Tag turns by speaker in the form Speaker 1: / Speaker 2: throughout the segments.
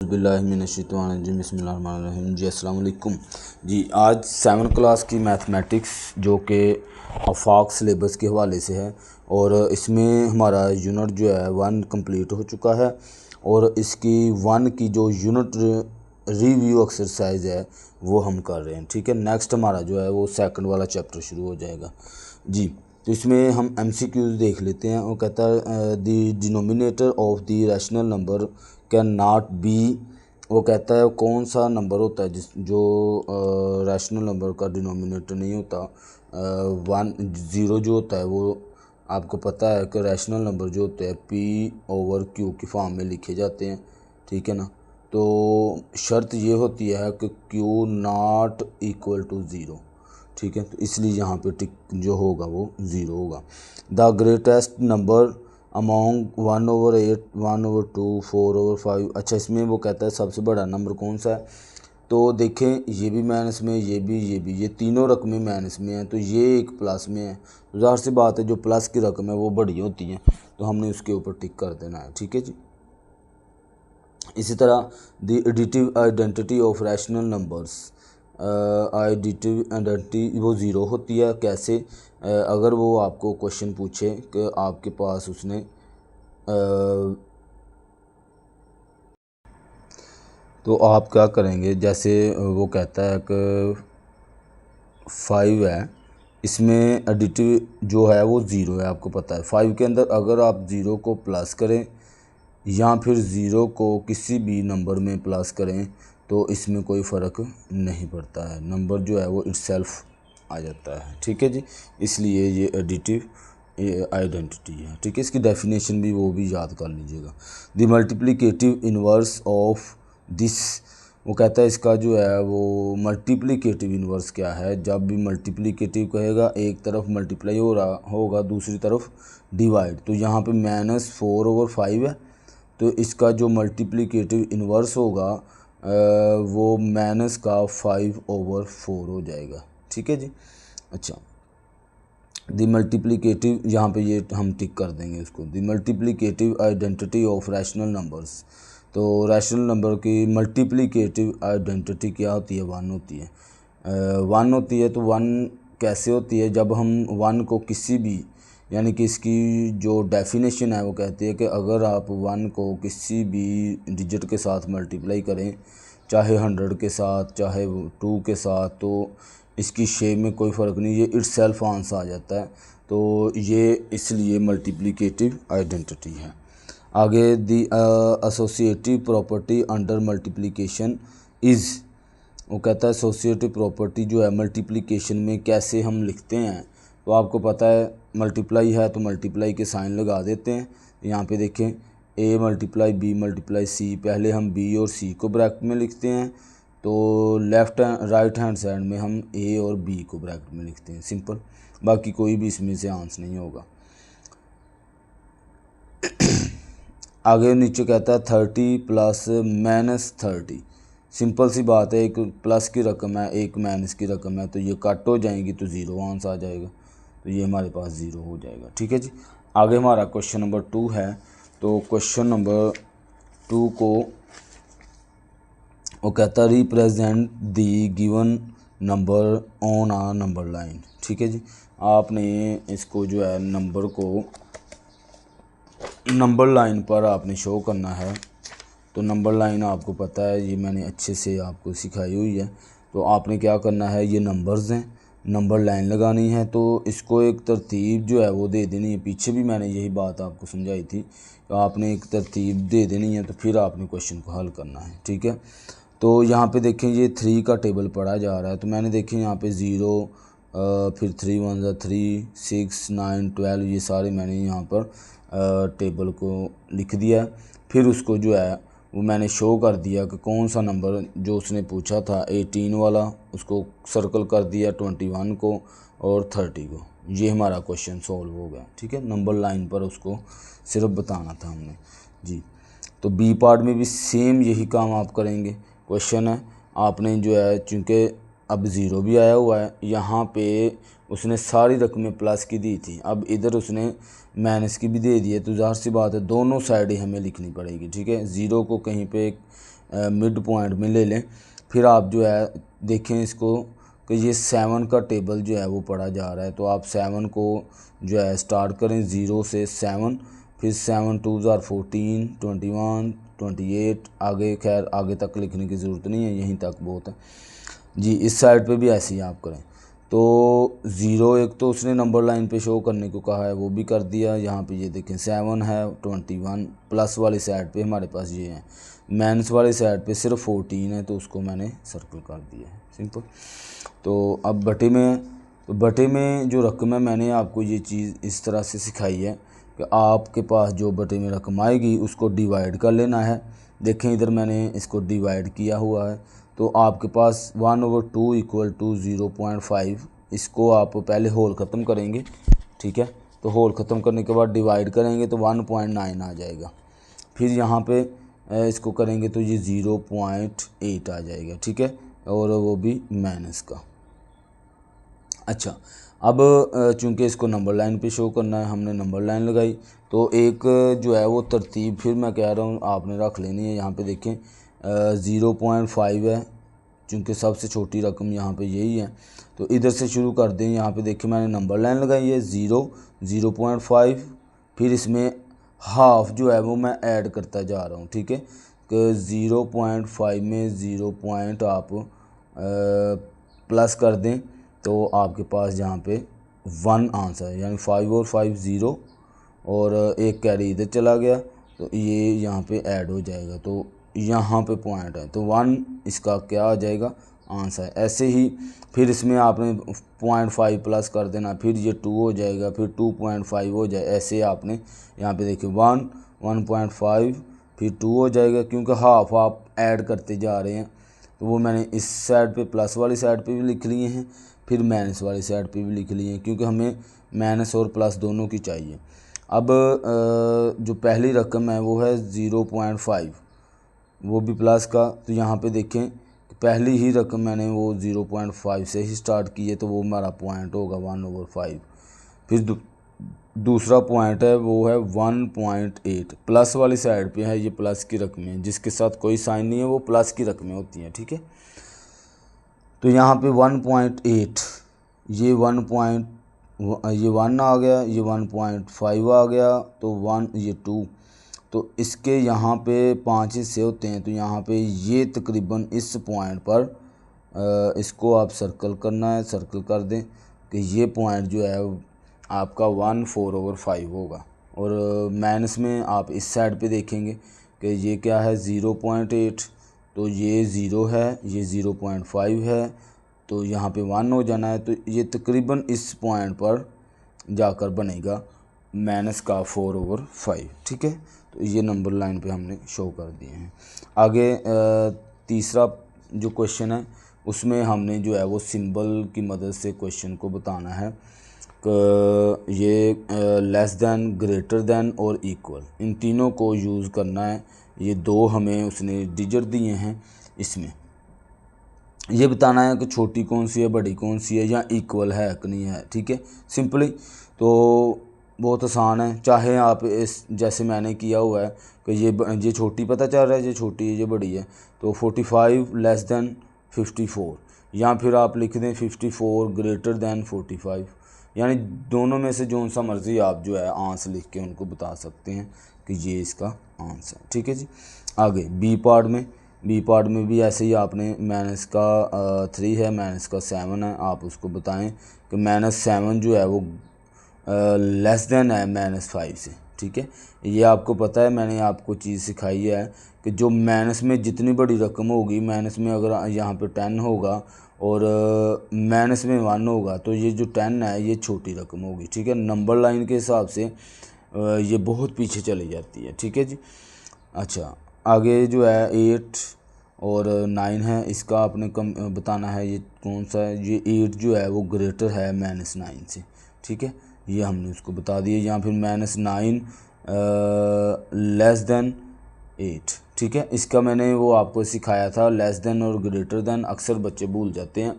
Speaker 1: बिस्मिल्लाहिर्रहमानिर्रहीम। जी अस्सलाम वालेकुम जी। आज 7 क्लास की मैथमेटिक्स जो कि आफाक सिलेबस के हवाले से है और इसमें हमारा यूनिट जो है 1 कंप्लीट हो चुका है और इसकी 1 की जो यूनिट रिव्यू एक्सरसाइज है वो हम कर रहे हैं। ठीक है, नेक्स्ट हमारा जो है वो सेकंड वाला चैप्टर शुरू हो जाएगा जी। तो इसमें हम MCQs देख लेते हैं। वो कहता है the denominator of the rational number can not be. वो कहता है कौन सा नंबर होता है जो रैशनल नंबर का डिनोमिनेटर नहीं होता। 1 0 जो होता है वो आपको पता है कि रैशनल नंबर जो होते हैं P/Q की फॉर्म में लिखे जाते हैं। ठीक है ना, तो शर्त ये होती है कि Q नॉट इक्वल टू 0। ठीक है, तो इसलिए यहाँ पे टिक जो होगा वो 0 होगा। The greatest number among 1/8, 1/2, 4/5। अच्छा, इसमें वो कहता है सबसे बड़ा नंबर कौन सा है। तो देखें, ये भी माइनस में, ये तीनों रकमें माइनस में हैं, तो ये एक प्लस में है। तो ज़ाहिर सी बात है जो प्लस की रकम है वो बड़ी होती है, तो हमने उसके ऊपर टिक कर देना है। ठीक है जी। इसी तरह the additive identity of rational numbers, identity identity वो 0 होती है। कैसे? अगर वो आपको क्वेश्चन पूछे कि आपके पास उसने तो आप क्या करेंगे। जैसे वो कहता है कि 5 है, इसमें एडिटिव जो है वो 0 है, आपको पता है। 5 के अंदर अगर आप 0 को प्लस करें या फिर 0 को किसी भी नंबर में प्लस करें तो इसमें कोई फ़र्क नहीं पड़ता है, नंबर जो है वो इटसेल्फ आ जाता है। ठीक है जी, इसलिए ये एडिटिव आइडेंटिटी है। ठीक है, इसकी डेफिनेशन भी वो भी याद कर लीजिएगा। The multiplicative inverse of this, वो कहता है इसका जो है वो मल्टीप्लिकेटिव इन्वर्स क्या है। जब भी मल्टीप्लिकेटिव कहेगा एक तरफ मल्टीप्लाई हो रहा होगा, दूसरी तरफ डिवाइड। तो यहाँ पे -4/5 है, तो इसका जो मल्टीप्लिकेटिव इन्वर्स होगा वो माइनस का 5/4 हो जाएगा। ठीक है जी। अच्छा, द मल्टीप्लिकेटिव, यहाँ पे ये हम टिक कर देंगे इसको। The multiplicative identity of rational numbers, तो रैशनल नंबर की मल्टीप्लिकेटिव आइडेंटिटी क्या होती है? 1 होती है। 1 होती है, तो 1 कैसे होती है? जब हम 1 को किसी भी, यानी कि इसकी जो डेफिनेशन है वो कहती है कि अगर आप 1 को किसी भी डिजिट के साथ मल्टीप्लाई करें, चाहे 100 के साथ चाहे 2 के साथ, तो इसकी शेप में कोई फ़र्क नहीं, ये इटसेल्फ आंसर आ जाता है। तो ये इसलिए मल्टीप्लिकेटिव आइडेंटिटी है। आगे the associative property under multiplication is, वो कहता है एसोसिएटिव प्रॉपर्टी जो है मल्टीप्लिकेशन में कैसे हम लिखते हैं। तो आपको पता है मल्टीप्लाई है तो मल्टीप्लाई के साइन लगा देते हैं। यहाँ पे देखें A × B × C, पहले हम B और C को ब्रैकेट में लिखते हैं, तो राइट हैंड साइड में हम A और B को ब्रैकेट में लिखते हैं। सिंपल, बाकी कोई भी इसमें से आंसर नहीं होगा। आगे नीचे कहता है 30 + -30। सिंपल सी बात है, एक प्लस की रकम है एक माइनस की रकम है, तो ये कट हो जाएंगी तो 0 आंसर आ जाएगा, तो ये हमारे पास 0 हो जाएगा। ठीक है जी। आगे हमारा क्वेश्चन नंबर 2 है। तो क्वेश्चन नंबर 2 को वो कहता है represent the given number on a number line. ठीक है जी, आपने इसको जो है नंबर को नंबर लाइन पर आपने शो करना है। तो नंबर लाइन आपको पता है, ये मैंने अच्छे से आपको सिखाई हुई है। तो आपने क्या करना है, ये नंबर्स हैं, नंबर लाइन लगानी है, तो इसको एक तरतीब जो है वो दे देनी है। पीछे भी मैंने यही बात आपको समझाई थी, तो आपने एक तरतीब दे देनी है, तो फिर आपने क्वेश्चन को हल करना है। ठीक है, तो यहाँ पे देखें ये 3 का टेबल पढ़ा जा रहा है, तो मैंने देखें यहाँ पे 0, फिर 3 × 1 = 3, 6, 9, 12, ये सारे मैंने यहाँ पर टेबल को लिख दिया। फिर उसको जो है वो मैंने शो कर दिया कि कौन सा नंबर जो उसने पूछा था 18 वाला, उसको सर्कल कर दिया, 21 को और 30 को। ये हमारा क्वेश्चन सॉल्व हो गया। ठीक है, नंबर लाइन पर उसको सिर्फ बताना था हमने जी। तो बी पार्ट में भी सेम यही काम आप करेंगे। क्वेश्चन है, आपने जो है चूँकि अब 0 भी आया हुआ है, यहाँ पे उसने सारी रकमें प्लस की दी थी, अब इधर उसने माइनस की भी दे दी है, तो ज़ाहिर सी बात है दोनों साइडें हमें लिखनी पड़ेगी। ठीक है, 0 को कहीं पे मिड पॉइंट में ले लें। फिर आप जो है देखें इसको कि ये 7 का टेबल जो है वो पढ़ा जा रहा है, तो आप 7 को जो है स्टार्ट करें 0 से 7, फिर 7 2 ज़ार 14, 21, 28, आगे खैर आगे तक लिखने की ज़रूरत नहीं है, यहीं तक बहुत है जी। इस साइड पे भी ऐसे ही आप करें। तो 0 एक तो उसने नंबर लाइन पे शो करने को कहा है, वो भी कर दिया। यहाँ पे ये देखें 7 है, 21 प्लस वाली साइड पे हमारे पास ये है, माइनस वाली साइड पे सिर्फ 14 है, तो उसको मैंने सर्कल कर दिया है, सिंपल। तो अब बटे में जो रकम है, मैंने आपको ये चीज़ इस तरह से सिखाई है कि आपके पास जो बटे में रकम आएगी उसको डिवाइड कर लेना है। देखें इधर मैंने इसको डिवाइड किया हुआ है, तो आपके पास 1/2 इक्वल टू 0.5। इसको आप पहले होल ख़त्म करेंगे, ठीक है। तो होल ख़त्म करने के बाद डिवाइड करेंगे तो 1.9 आ जाएगा। फिर यहाँ पे इसको करेंगे तो ये 0.8 आ जाएगा, ठीक है, और वो भी माइनस का। अच्छा, अब चूंकि इसको नंबर लाइन पे शो करना है, हमने नंबर लाइन लगाई, तो एक जो है वो तरतीब फिर मैं कह रहा हूँ आपने रख लेनी है। यहाँ पे देखें 0.5 है, चूँकि सबसे छोटी रकम यहाँ पे यही है, तो इधर से शुरू कर दें। यहाँ पे देखिए मैंने नंबर लाइन लगाई है 0.5, फिर इसमें हाफ जो है वो मैं ऐड करता जा रहा हूँ, ठीक है, कि 0.5 में 0 पॉइंट आप प्लस कर दें, तो आपके पास यहाँ पे 1 आंसर है, यानी 5 और 5 0, और एक कैरी इधर चला गया, तो ये यहाँ पे ऐड हो जाएगा, तो यहाँ पे पॉइंट है, तो 1 इसका क्या आ जाएगा, आंसर है। ऐसे ही फिर इसमें आपने 0.5 प्लस कर देना, फिर ये 2 हो जाएगा, फिर 2.5 हो जाए, ऐसे आपने यहाँ पे देखिए 1, 1.5, फिर 2 हो जाएगा, क्योंकि हाफ आप ऐड करते जा रहे हैं। तो वो मैंने इस साइड पे प्लस वाली साइड पे भी लिख लिए हैं, फिर माइनस वाली साइड पे भी लिख लिए हैं, क्योंकि हमें माइनस और प्लस दोनों की चाहिए। अब जो पहली रकम है वो है 0.5, वो भी प्लस का। तो यहाँ पे देखें पहली ही रकम मैंने वो 0.5 से ही स्टार्ट की है, तो वो हमारा पॉइंट होगा 1/5। फिर दूसरा पॉइंट है वो है 1.8, प्लस वाली साइड पे है, ये प्लस की रकमें जिसके साथ कोई साइन नहीं है वो प्लस की रकमें होती हैं, ठीक है। तो यहाँ पे 1.8, ये 1 आ गया, ये 1.5 आ गया, तो 1 ये 2, तो इसके यहाँ पे 5 हिस्से होते हैं। तो यहाँ पे ये तकरीबन इस पॉइंट पर इसको आप सर्कल करना है, सर्कल कर दें कि ये पॉइंट जो है आपका 1/4/5 होगा। और माइनस में आप इस साइड पे देखेंगे कि ये क्या है 0.8, तो ये 0 है, ये 0.5 है, तो यहाँ पे 1 हो जाना है, तो ये तकरीबन इस पॉइंट पर जाकर बनेगा माइनस का 4/5, ठीक है। तो ये नंबर लाइन पे हमने शो कर दिए हैं। आगे तीसरा जो क्वेश्चन है उसमें हमने जो है वो सिंबल की मदद से क्वेश्चन को बताना है कि ये लेस दैन, ग्रेटर दैन और इक्वल, इन तीनों को यूज़ करना है। ये दो हमें उसने डिजिट दिए हैं, इसमें ये बताना है कि छोटी कौन सी है, बड़ी कौन सी है, या इक्वल है कि नहीं है, ठीक है, सिंपली। तो बहुत आसान है, चाहे आप इस जैसे मैंने किया हुआ है कि ये छोटी पता चल रहा है, ये छोटी है, ये बड़ी है, तो 45 लेस दैन 54, या फिर आप लिख दें 54 ग्रेटर दैन 45, यानी दोनों में से जो सा मर्ज़ी आप जो है आंसर लिख के उनको बता सकते हैं कि ये इसका आंसर, ठीक है जी। आगे बी पार्ट में भी ऐसे ही आपने माइनस का 3 है, माइनस का 7 है, आप उसको बताएं कि -7 जो है वो लेस देन है -5 से, ठीक है। ये आपको पता है, मैंने आपको चीज़ सिखाई है कि जो माइनस में जितनी बड़ी रकम होगी, माइनस में अगर यहाँ पे 10 होगा और माइनस में 1 होगा, तो ये जो 10 है ये छोटी रकम होगी, ठीक है। नंबर लाइन के हिसाब से ये बहुत पीछे चली जाती है, ठीक है जी। अच्छा, आगे जो है 8 और 9 है, इसका आपने बताना है ये कौन सा है। ये 8 जो है वो ग्रेटर है -9 से, ठीक है, ये हमने उसको बता दिया। या फिर -9 लेस दैन 8, ठीक है। इसका मैंने वो आपको सिखाया था, लेस देन और ग्रेटर देन अक्सर बच्चे भूल जाते हैं,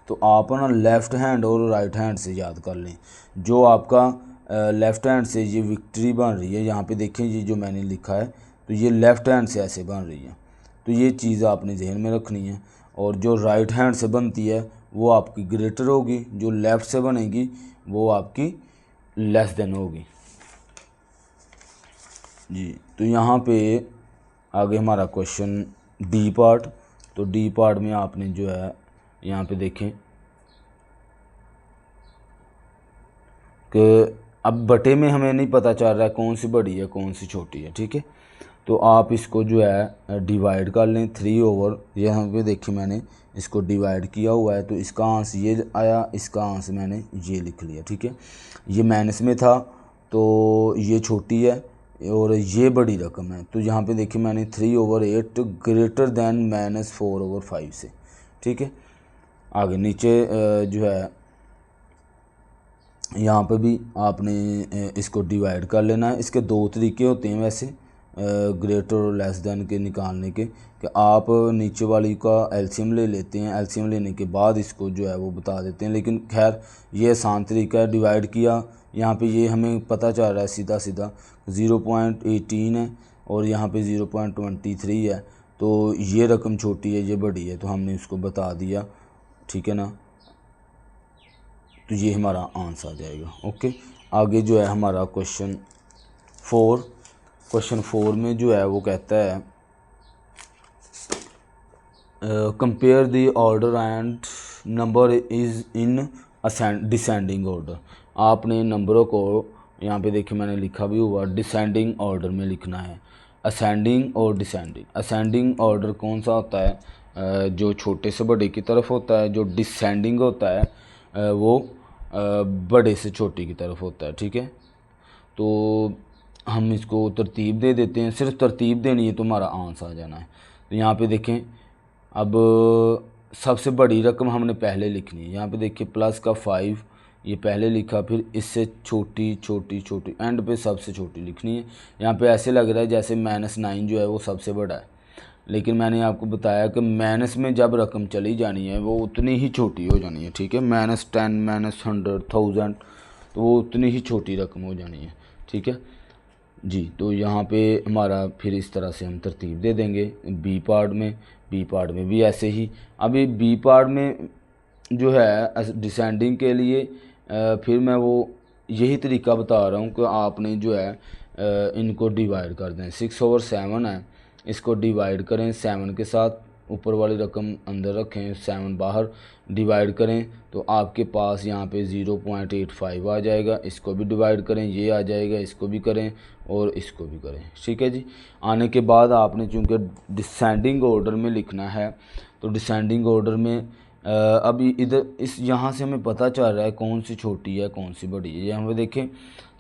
Speaker 1: तो आप ना लेफ़्ट हैंड और राइट हैंड से याद कर लें। जो आपका लेफ़्ट हैंड से ये विक्ट्री बन रही है, यहाँ पे देखें ये जो मैंने लिखा है, तो ये लेफ़्ट हैंड से ऐसे बन रही है, तो ये चीज़ आपने जहन में रखनी है। और जो राइट हैंड से बनती है वो आपकी ग्रेटर होगी, जो लेफ़्ट से बनेगी वो आपकी लेस देन होगी जी। तो यहाँ पे आगे हमारा क्वेश्चन डी पार्ट। तो डी पार्ट में आपने जो है यहाँ पे देखें कि अब बटे में हमें नहीं पता चल रहा है कौन सी बड़ी है कौन सी छोटी है, ठीक है। तो आप इसको जो है डिवाइड कर लें 3 ओवर, यहाँ पे देखिए मैंने इसको डिवाइड किया हुआ है, तो इसका आंसर ये आया, इसका आंसर मैंने ये लिख लिया, ठीक है। ये माइनस में था तो ये छोटी है और ये बड़ी रकम है, तो यहाँ पे देखिए मैंने 3/8 ग्रेटर दैन -4/5 से, ठीक है। आगे नीचे जो है यहाँ पे भी आपने इसको डिवाइड कर लेना है। इसके 2 तरीके होते हैं वैसे ग्रेटर और लेस देन के निकालने के, कि आप नीचे वाली का एलसीएम ले लेते हैं, एलसीएम लेने के बाद इसको जो है वो बता देते हैं, लेकिन खैर ये आसान तरीका है। डिवाइड किया, यहाँ पे ये हमें पता चल रहा है सीधा सीधा 0.18 है और यहाँ पे 0.23 है, तो ये रकम छोटी है ये बड़ी है, तो हमने इसको बता दिया, ठीक है ना। तो ये हमारा आंसर आ जाएगा। ओके, आगे जो है हमारा क्वेश्चन 4 में जो है वो कहता है compare the order and number is in descending order. आपने नंबरों को यहाँ पे देखिए मैंने लिखा भी हुआ डिसेंडिंग ऑर्डर में लिखना है, असेंडिंग और डिसेंडिंग। असेंडिंग ऑर्डर कौन सा होता है, जो छोटे से बड़े की तरफ होता है। जो डिसेंडिंग होता है वो बड़े से छोटे की तरफ होता है, ठीक है। तो हम इसको तरतीब दे देते हैं, सिर्फ तरतीब देनी है तो हमारा आंसर आ जाना है। तो यहाँ पे देखें, अब सबसे बड़ी रकम हमने पहले लिखनी है। यहाँ पे देखिए प्लस का 5 ये पहले लिखा, फिर इससे छोटी छोटी छोटी एंड पे सबसे छोटी लिखनी है। यहाँ पे ऐसे लग रहा है जैसे -9 जो है वो सबसे बड़ा है, लेकिन मैंने आपको बताया कि माइनस में जब रकम चली जानी है वो उतनी ही छोटी हो जानी है, ठीक है। -10 -100 1000 तो वो उतनी ही छोटी रकम हो जानी है, ठीक है जी। तो यहाँ पे हमारा फिर इस तरह से हम तरतीब दे देंगे। बी पार्ट में भी ऐसे ही। अभी बी पार्ट में जो है डिसेंडिंग के लिए फिर मैं वो यही तरीका बता रहा हूँ कि आपने जो है इनको डिवाइड कर दें। 6/7 है, इसको डिवाइड करें 7 के साथ, ऊपर वाली रकम अंदर रखें 7 बाहर, डिवाइड करें तो आपके पास यहाँ पे 0.85 आ जाएगा। इसको भी डिवाइड करें, ये आ जाएगा, इसको भी करें और इसको भी करें, ठीक है जी। आने के बाद आपने चूँकि डिसेंडिंग ऑर्डर में लिखना है, तो डिसेंडिंग ऑर्डर में अभी इधर इस यहाँ से हमें पता चल रहा है कौन सी छोटी है कौन सी बड़ी है। यहाँ पे देखें,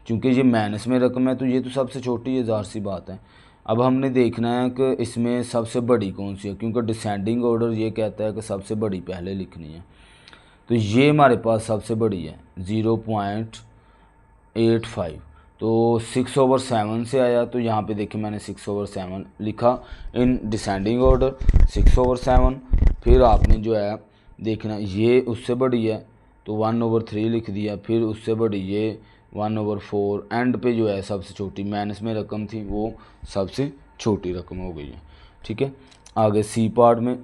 Speaker 1: चूँकि ये माइनस में रकम है तो ये तो सबसे छोटी है, ज़ाहिर सी बात है। अब हमने देखना है कि इसमें सबसे बड़ी कौन सी है, क्योंकि डिसेंडिंग ऑर्डर ये कहता है कि सबसे बड़ी पहले लिखनी है। तो ये हमारे पास सबसे बड़ी है 0.85, तो 6/7 से आया। तो यहाँ पे देखिए मैंने 6/7 लिखा इन डिसेंडिंग ऑर्डर 6/7। फिर आपने जो है देखना ये उससे बड़ी है तो 1/3 लिख दिया, फिर उससे बड़ी ये 1/4, एंड पे जो है सबसे छोटी माइनस में रकम थी वो सबसे छोटी रकम हो गई है, ठीक है। आगे सी पार्ट में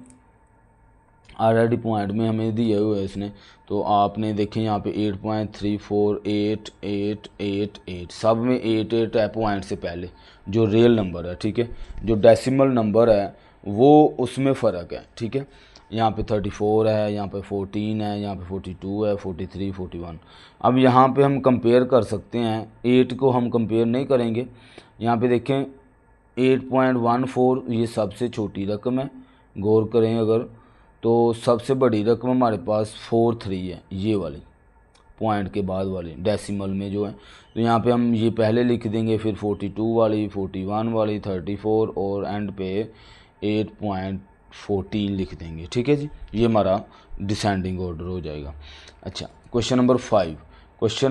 Speaker 1: ऑलरेडी पॉइंट में हमें दिए हुए है इसने, तो आपने देखें यहाँ पे 8.348888 सब में 8 है पॉइंट से पहले जो रियल नंबर है, ठीक है। जो डेसिमल नंबर है वो उसमें फ़र्क है, ठीक है। यहाँ पे 34 है, यहाँ पे 14 है, यहाँ पे 42 है, 43 41। अब यहाँ पे हम कंपेयर कर सकते हैं, 8 को हम कंपेयर नहीं करेंगे। यहाँ पे देखें 8.14 ये सबसे छोटी रकम है, गौर करें अगर, तो सबसे बड़ी रकम हमारे पास 43 है, ये वाली पॉइंट के बाद वाली डेसिमल में जो है। तो यहाँ पे हम ये पहले लिख देंगे, फिर 42 वाली, 41 वाली, 34 और एंड पे 8.14 लिख देंगे, ठीक है जी। ये हमारा डिसेंडिंग ऑर्डर हो जाएगा। अच्छा, क्वेश्चन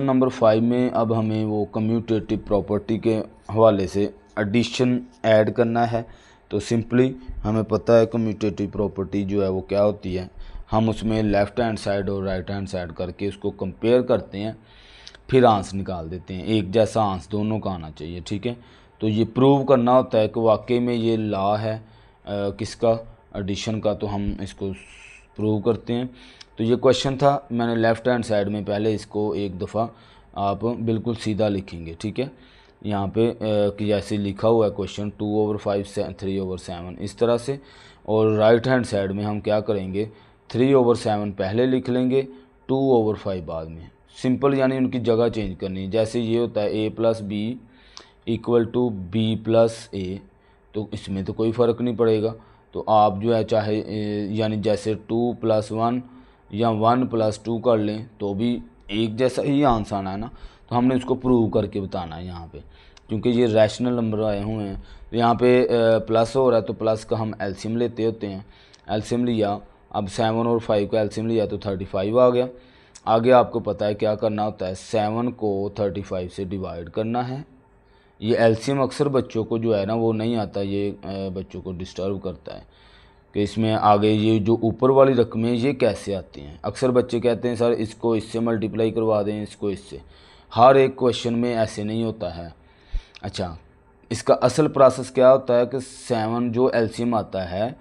Speaker 1: नंबर 5 में अब हमें वो कम्यूटेटिव प्रॉपर्टी के हवाले से एडिशन ऐड करना है। तो सिंपली हमें पता है कम्यूटेटिव प्रॉपर्टी जो है वो क्या होती है, हम उसमें लेफ़्ट हैंड साइड और राइट हैंड साइड करके उसको कंपेयर करते हैं, फिर आंसर निकाल देते हैं। एक जैसा आंसर दोनों का आना चाहिए, ठीक है। तो ये प्रूव करना होता है कि वाकई में ये लॉ है, किसका, एडिशन का। तो हम इसको प्रूव करते हैं। तो ये क्वेश्चन था, मैंने लेफ़्ट हैंड साइड में पहले इसको एक दफ़ा आप बिल्कुल सीधा लिखेंगे, ठीक है। यहाँ पे कि जैसे लिखा हुआ है क्वेश्चन 2/5 3/7 इस तरह से। और राइट हैंड साइड में हम क्या करेंगे, 3/7 पहले लिख लेंगे, 2/5 बाद में। सिंपल, यानी उनकी जगह चेंज करनी है। जैसे ये होता है a+b = b+a, तो इसमें तो कोई फ़र्क नहीं पड़ेगा। तो आप जो है चाहे यानी जैसे 2+1 या 1+2 कर लें तो भी एक जैसा ही आंसर आना है ना। तो हमने उसको प्रूव करके बताना है यहाँ पे, क्योंकि ये रैशनल नंबर आए हुए हैं। तो यहाँ पे प्लस हो रहा है तो प्लस का हम एलसीएम लेते होते हैं। एलसीएम लिया, अब 7 और 5 का एलसीएम लिया तो 35 आ गया। आगे आपको पता है क्या करना होता है, 7 को 35 से डिवाइड करना है। ये एलसीएम अक्सर बच्चों को जो है ना वो नहीं आता, ये बच्चों को डिस्टर्ब करता है कि इसमें आगे ये जो ऊपर वाली रकमें ये कैसे आती हैं। अक्सर बच्चे कहते हैं सर इसको इससे मल्टीप्लाई करवा दें, इसको इससे। हर एक क्वेश्चन में ऐसे नहीं होता है। अच्छा, इसका असल प्रोसेस क्या होता है कि 7 जो एलसीएम आता है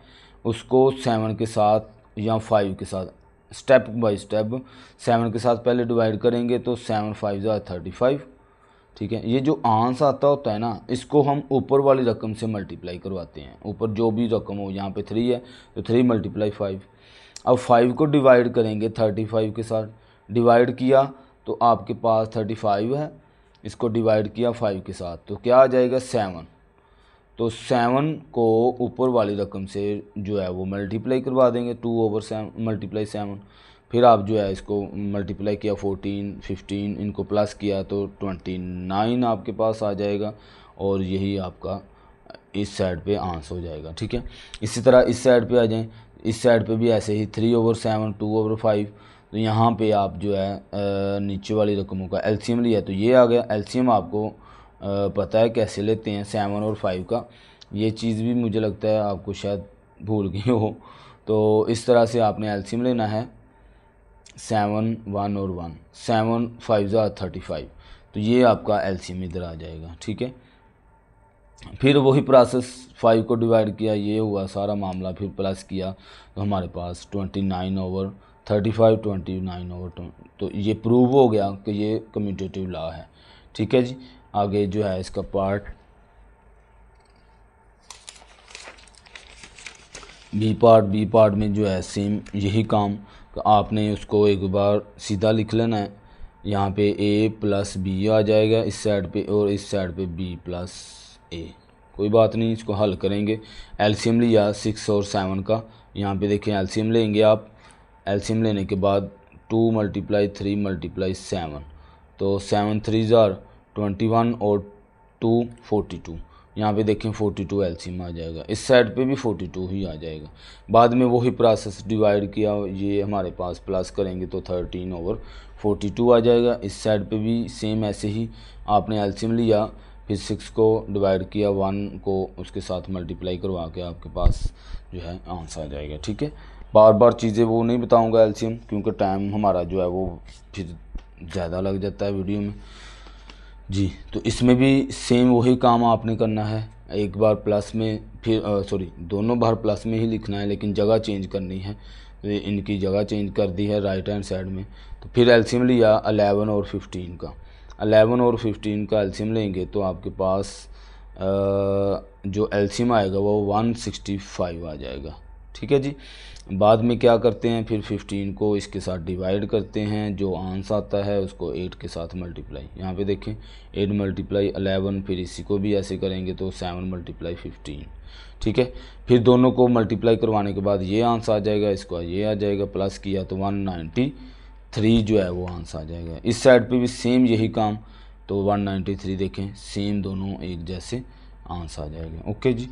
Speaker 1: उसको 7 के साथ या 5 के साथ स्टेप बाय स्टेप 7 के साथ पहले डिवाइड करेंगे तो 7 5 35, ठीक है। ये जो आंसर आता होता है ना, इसको हम ऊपर वाली रकम से मल्टीप्लाई करवाते हैं। ऊपर जो भी रकम हो, यहाँ पे 3 है तो 3 × 5। अब 5 को डिवाइड करेंगे 35 के साथ, डिवाइड किया तो आपके पास 35 है, इसको डिवाइड किया 5 के साथ तो क्या आ जाएगा 7। तो 7 को ऊपर वाली रकम से जो है वो मल्टीप्लाई करवा देंगे, 2/7 × 7। फिर आप जो है इसको मल्टीप्लाई किया 14 15, इनको प्लस किया तो 29 आपके पास आ जाएगा। और यही आपका इस साइड पे आंसर हो जाएगा, ठीक है। इसी तरह इस साइड पे आ जाएं, इस साइड पे भी ऐसे ही 3/7 2/5। तो यहाँ पे आप जो है नीचे वाली रकमों का एलसीएम लिया तो ये आ गया। एलसीएम आपको पता है कैसे लेते हैं 7 और 5 का, ये चीज़ भी मुझे लगता है आपको शायद भूल गए हो। तो इस तरह से आपने एलसीएम लेना है 7 1 और 1, 7 5 35। तो ये आपका एलसीएम इधर आ जाएगा, ठीक है। फिर वही प्रोसेस, 5 को डिवाइड किया, ये हुआ सारा मामला, फिर प्लस किया तो हमारे पास 29/35 29/2। तो ये प्रूव हो गया कि ये कम्यूटेटिव लॉ है, ठीक है जी। आगे जो है इसका पार्ट बी पार्ट में जो है सेम यही काम, तो आपने उसको एक बार सीधा लिख लेना है। यहाँ पे a+b आ जाएगा इस साइड पे, और इस साइड पे b+a। कोई बात नहीं, इसको हल करेंगे। एलसीएम लिया 6 और 7 का, यहाँ पे देखें एलसीएम लेंगे आप। एलसीएम लेने के बाद 2 × 3 × 7, तो 7 3 21 और 2 42। यहाँ पे देखें 42 एलसीएम आ जाएगा, इस साइड पे भी 42 ही आ जाएगा। बाद में वही प्रोसेस डिवाइड किया, ये हमारे पास प्लस करेंगे तो 13/42 आ जाएगा। इस साइड पे भी सेम ऐसे ही आपने एलसीएम लिया, फिर 6 को डिवाइड किया 1 को उसके साथ मल्टीप्लाई करवा के आपके पास जो है आंसर आ जाएगा, ठीक है। बार बार चीज़ें वो नहीं बताऊँगा एलसीएम, क्योंकि टाइम हमारा जो है वो फिर ज़्यादा लग जाता है वीडियो में जी। तो इसमें भी सेम वही काम आपने करना है, एक बार प्लस में, फिर दोनों बार प्लस में ही लिखना है, लेकिन जगह चेंज करनी है। तो इनकी जगह चेंज कर दी है राइट हैंड साइड में। तो फिर एलसीएम लिया 11 और 15 का, 11 और 15 का एलसीएम लेंगे तो आपके पास जो एलसीएम आएगा वो 165 आ जाएगा, ठीक है जी। बाद में क्या करते हैं, फिर 15 को इसके साथ डिवाइड करते हैं, जो आंसर आता है उसको 8 के साथ मल्टीप्लाई। यहाँ पे देखें 8 × 11, फिर इसी को भी ऐसे करेंगे तो 7 × 15, ठीक है। फिर दोनों को मल्टीप्लाई करवाने के बाद ये आंसर आ जाएगा, इसको ये आ जाएगा, प्लस किया तो 193 जो है वो आंसर आ जाएगा। इस साइड पे भी सेम यही काम, तो 193 देखें, सेम दोनों एक जैसे आंसर आ जाएगा, ओके जी।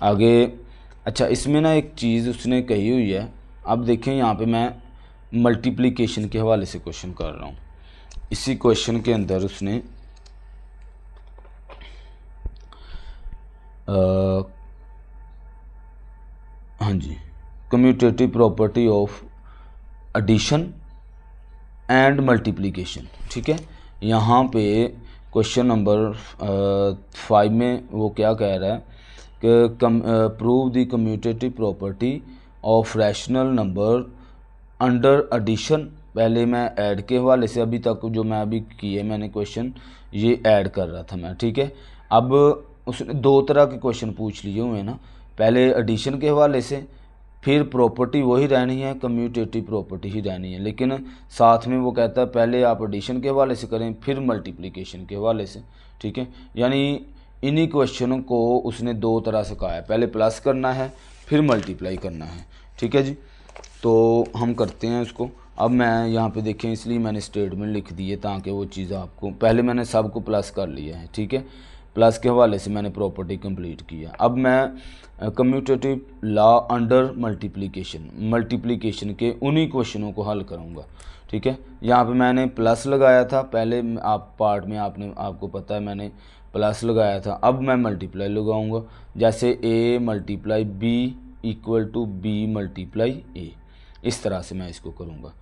Speaker 1: आगे अच्छा, इसमें ना एक चीज़ उसने कही हुई है। अब देखें यहाँ पे मैं मल्टीप्लिकेशन के हवाले से क्वेश्चन कर रहा हूँ। इसी क्वेश्चन के अंदर उसने हाँ जी, commutative property of addition and multiplication, ठीक है। यहाँ पे क्वेश्चन नंबर 5 में वो क्या कह रहा है prove the commutative property of rational number under addition. पहले मैं ऐड के हवाले से अभी तक जो मैं अभी किए मैंने क्वेश्चन ये ऐड कर रहा था मैं, ठीक है। अब उसने दो तरह के क्वेश्चन पूछ लिए हुए ना, पहले एडिशन के हवाले से, फिर प्रॉपर्टी वही रहनी है, कम्यूटेटिव प्रॉपर्टी ही रहनी है, लेकिन साथ में वो कहता है पहले आप एडिशन के हवाले से करें फिर मल्टीप्लिकेशन के हवाले से, ठीक है। यानी इन्हीं क्वेश्चनों को उसने दो तरह से कहा है, पहले प्लस करना है फिर मल्टीप्लाई करना है, ठीक है जी। तो हम करते हैं उसको। अब मैं यहाँ पे देखें, इसलिए मैंने स्टेटमेंट लिख दी है ताकि वो चीज़ आपको, पहले मैंने सबको प्लस कर लिया है, ठीक है। प्लस के हवाले से मैंने प्रॉपर्टी कंप्लीट किया। अब मैं कम्यूटेटिव लॉ अंडर मल्टीप्लिकेशन के उन्हीं क्वेश्चनों को हल करूँगा, ठीक है। यहाँ पे मैंने प्लस लगाया था पहले, आप पार्ट में आपको पता है मैंने प्लस लगाया था। अब मैं मल्टीप्लाई लगाऊंगा, जैसे a multiply B equal to B multiply A, इस तरह से मैं इसको करूँगा।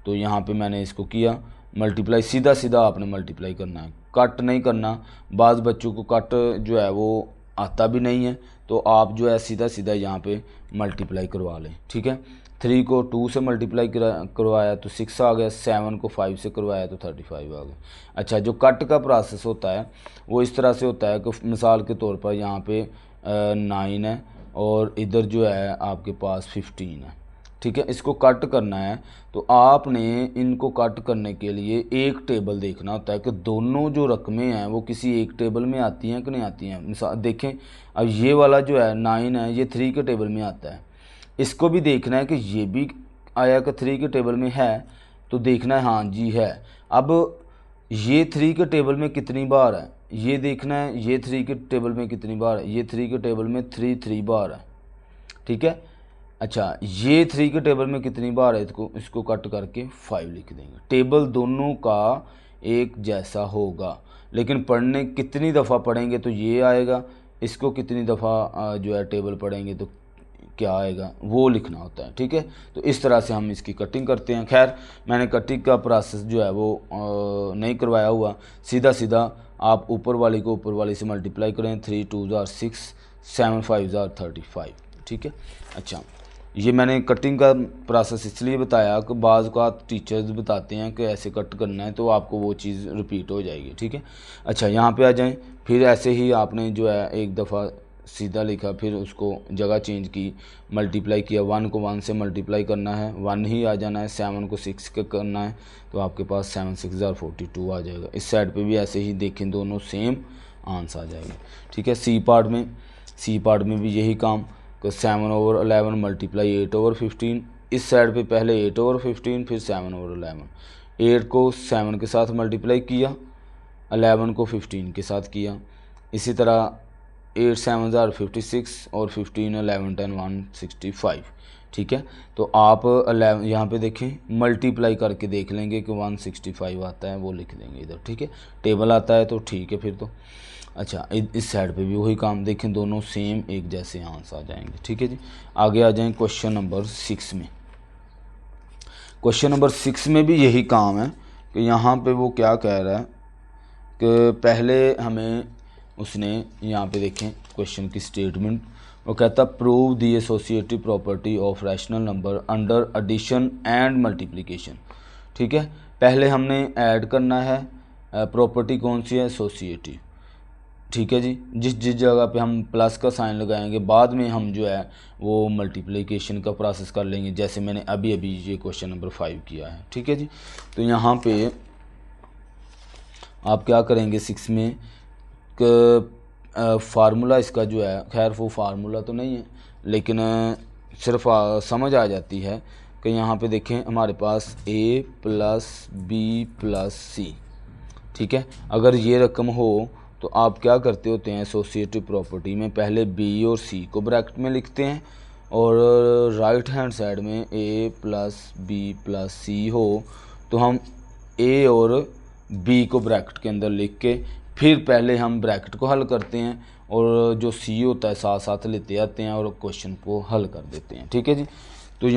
Speaker 1: तो यहाँ पे मैंने इसको किया मल्टीप्लाई, सीधा सीधा आपने मल्टीप्लाई करना है, कट नहीं करना। बाज़ बच्चों को कट जो है वो आता भी नहीं है, तो आप जो है सीधा सीधा यहाँ पे मल्टीप्लाई करवा लें, ठीक है। 3 को 2 से मल्टीप्लाई करवाया तो 6 आ गया, 7 को 5 से करवाया तो 35 आ गया। अच्छा, जो कट का प्रोसेस होता है वो इस तरह से होता है कि मिसाल के तौर पर यहाँ पे 9 है और इधर जो है आपके पास 15 है, ठीक है। इसको कट करना है तो आपने इनको कट करने के लिए एक टेबल देखना होता है कि दोनों जो रकमें हैं वो किसी एक टेबल में आती हैं कि नहीं आती हैं। मिसाल देखें, अब ये वाला जो है 9 है ये 3 के टेबल में आता है, इसको भी देखना है कि ये भी आया कि 3 के टेबल में है, तो देखना है हाँ जी है। अब ये 3 के टेबल में कितनी बार है ये देखना है, ये 3 के टेबल में कितनी बार है, ये 3 के टेबल में 3 बार है, ठीक है। अच्छा, ये 3 के टेबल में कितनी बार है, इसको कट करके 5 लिख देंगे। टेबल दोनों का एक जैसा होगा, लेकिन पढ़ने कितनी दफ़ा पढ़ेंगे तो ये आएगा, इसको कितनी दफ़ा जो है टेबल पढ़ेंगे तो क्या आएगा वो लिखना होता है, ठीक है। तो इस तरह से हम इसकी कटिंग करते हैं। खैर, मैंने कटिंग का प्रोसेस जो है वो नहीं करवाया हुआ, सीधा सीधा आप ऊपर वाली को ऊपर वाली से मल्टीप्लाई करें, 3 2 6, 7 5 35, ठीक है। अच्छा, ये मैंने कटिंग का प्रोसेस इसलिए बताया कि बाज़ का टीचर्स बताते हैं कि ऐसे कट करना है तो आपको वो चीज़ रिपीट हो जाएगी, ठीक है। अच्छा, यहाँ पे आ जाएं, फिर ऐसे ही आपने जो है एक दफ़ा सीधा लिखा, फिर उसको जगह चेंज की, मल्टीप्लाई किया, 1 को 1 से मल्टीप्लाई करना है, 1 ही आ जाना है, 7 को 6 का करना है तो आपके पास 7 6 42 आ जाएगा। इस साइड पे भी ऐसे ही देखें, दोनों सेम आंसर आ जाएंगे, ठीक है। सी पार्ट में भी यही काम, 7/11 मल्टीप्लाई 8/15, इस साइड पे पहले 8/15 फिर 7/11, 8 को 7 के साथ मल्टीप्लाई किया, 11 को 15 के साथ किया, इसी तरह 8 7 56 और 15 11 10 165, ठीक है। तो आप 11 यहाँ पे देखें, मल्टीप्लाई करके देख लेंगे कि 165 आता है, वो लिख देंगे इधर, ठीक है। टेबल आता है तो ठीक है फिर तो। अच्छा, इस साइड पे भी वही काम, देखें दोनों सेम एक जैसे आंसर आ जाएंगे, ठीक है जी। आगे आ जाएं क्वेश्चन नंबर 6 में। क्वेश्चन नंबर 6 में भी यही काम है कि यहाँ पे वो क्या कह रहा है कि पहले हमें उसने यहाँ पे देखें क्वेश्चन की स्टेटमेंट, वो कहता prove the associative property of rational number under addition and multiplication, ठीक है। पहले हमने ऐड करना है, प्रॉपर्टी कौन सी है, एसोसिएटिव, ठीक है जी। जिस जगह पे हम प्लस का साइन लगाएंगे बाद में हम जो है वो मल्टीप्लिकेशन का प्रोसेस कर लेंगे, जैसे मैंने अभी ये क्वेश्चन नंबर 5 किया है, ठीक है जी। तो यहाँ पे आप क्या करेंगे 6 में, फार्मूला इसका जो है, खैर वो फार्मूला तो नहीं है लेकिन सिर्फ समझ आ जाती है कि यहाँ पे देखें हमारे पास a प्लस बी प्लस सी, ठीक है। अगर ये रकम हो तो आप क्या करते होते हैं, एसोसिएटिव प्रॉपर्टी में पहले b और c को ब्रैकेट में लिखते हैं और राइट हैंड साइड में a प्लस बी प्लस सी हो तो हम a और b को ब्रैकेट के अंदर लिख के फिर पहले हम ब्रैकेट को हल करते हैं और जो सी होता है साथ साथ लेते आते हैं और क्वेश्चन को हल कर देते हैं, ठीक है जी। तो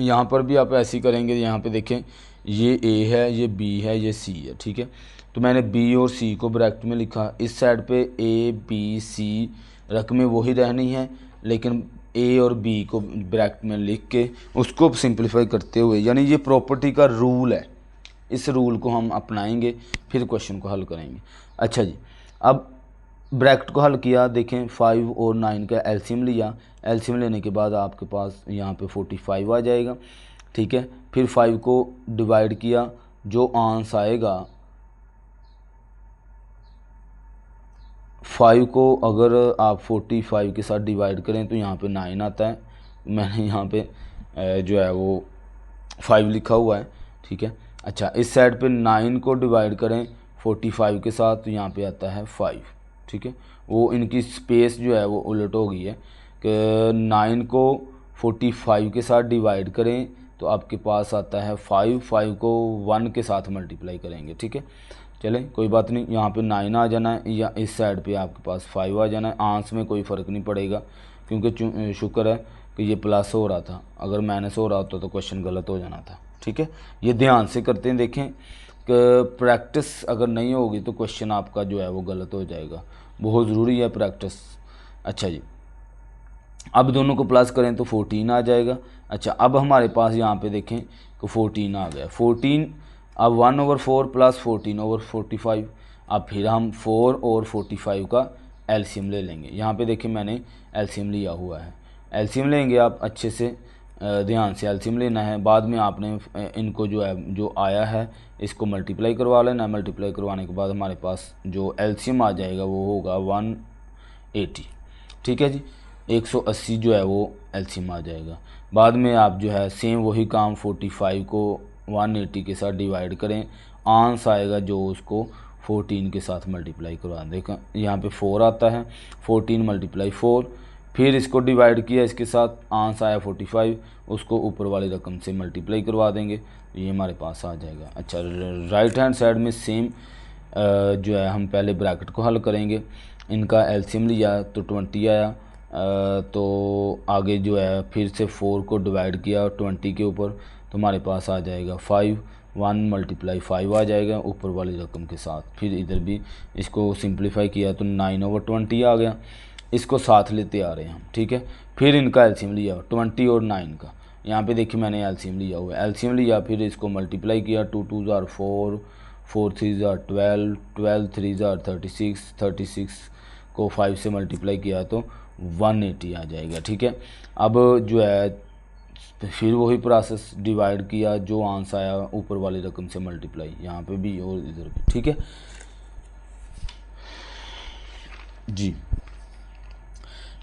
Speaker 1: यहाँ पर भी आप ऐसे ही करेंगे। यहाँ पे देखें, ये a है, ये b है, ये c है, ठीक है। तो मैंने b और c को ब्रैकेट में लिखा, इस साइड पे a b c रकमें वही रहनी है, लेकिन ए और बी को ब्रैकेट में लिख के उसको सिंप्लीफाई करते हुए, यानी ये प्रॉपर्टी का रूल है, इस रूल को हम अपनाएंगे फिर क्वेश्चन को हल करेंगे। अच्छा जी, अब ब्रैकेट को हल किया, देखें 5 और 9 का एलसीएम लिया, एलसीएम लेने के बाद आपके पास यहाँ पे 45 आ जाएगा, ठीक है। फिर 5 को डिवाइड किया, जो आंसर आएगा 5 को अगर आप 45 के साथ डिवाइड करें तो यहाँ पे 9 आता है, मैंने यहाँ पे जो है वो 5 लिखा हुआ है, ठीक है। अच्छा, इस साइड पे 9 को डिवाइड करें 45 के साथ तो यहाँ पे आता है 5, ठीक है। वो इनकी स्पेस जो है वो उलट हो गई है कि 9 को 45 के साथ डिवाइड करें तो आपके पास आता है 5, 5 को 1 के साथ मल्टीप्लाई करेंगे, ठीक है। चले कोई बात नहीं, यहाँ पे 9 आ जाना है या इस साइड पे आपके पास 5 आ जाना है, आंसर में कोई फ़र्क नहीं पड़ेगा क्योंकि शुक्र है कि ये प्लस हो रहा था, अगर माइनस हो रहा होता तो क्वेश्चन गलत हो जाना था, ठीक है। ये ध्यान से करते हैं, देखें कि प्रैक्टिस अगर नहीं होगी तो क्वेश्चन आपका जो है वो गलत हो जाएगा, बहुत ज़रूरी है प्रैक्टिस। अच्छा जी, अब दोनों को प्लस करें तो 14 आ जाएगा। अच्छा, अब हमारे पास यहाँ पे देखें कि 14 आ गया, 14 अब 1/4 प्लस 14/45, अब फिर हम 4 और 45 का एलसीएम ले लेंगे। यहाँ पे देखें मैंने एलसीएम लिया हुआ है, एलसीएम लेंगे आप अच्छे से ध्यान से एलसीएम लेना है, बाद में आपने इनको जो है जो आया है इसको मल्टीप्लाई करवा लेना, मल्टीप्लाई करवाने के बाद हमारे पास जो एलसीएम आ जाएगा वो होगा 180, ठीक है जी, 180 जो है वो एलसीएम आ जाएगा। बाद में आप जो है सेम वही काम 45 को 180 के साथ डिवाइड करें, आंसर आएगा जो उसको 14 के साथ मल्टीप्लाई करवा दें, यहाँ पे 4 आता है, 14 × 4, फिर इसको डिवाइड किया इसके साथ, आंसर आया 45, उसको ऊपर वाली रकम से मल्टीप्लाई करवा देंगे तो ये हमारे पास आ जाएगा। अच्छा, राइट हैंड साइड में सेम जो है हम पहले ब्रैकेट को हल करेंगे, इनका एलसीएम लिया तो 20 आया, तो आगे जो है फिर से 4 को डिवाइड किया 20 के ऊपर तो हमारे पास आ जाएगा 5, 1 × 5 आ जाएगा ऊपर वाली रकम के साथ। फिर इधर भी इसको सिंप्लीफाई किया तो 9/20 आ गया, इसको साथ लेते आ रहे हैं हम, ठीक है। फिर इनका एलसीएम लिया 20 और 9 का, यहाँ पे देखिए मैंने एलसीएम लिया हुआ है, एलसीएम लिया फिर इसको मल्टीप्लाई किया, 2 2 = 4, 4 3 = 12, 12 3 = 36, 36 को 5 से मल्टीप्लाई किया तो 180 आ जाएगा, ठीक है। अब जो है फिर वही प्रोसेस, डिवाइड किया, जो आंसर आया ऊपर वाली रकम से मल्टीप्लाई, यहाँ पे भी और इधर भी, ठीक है जी।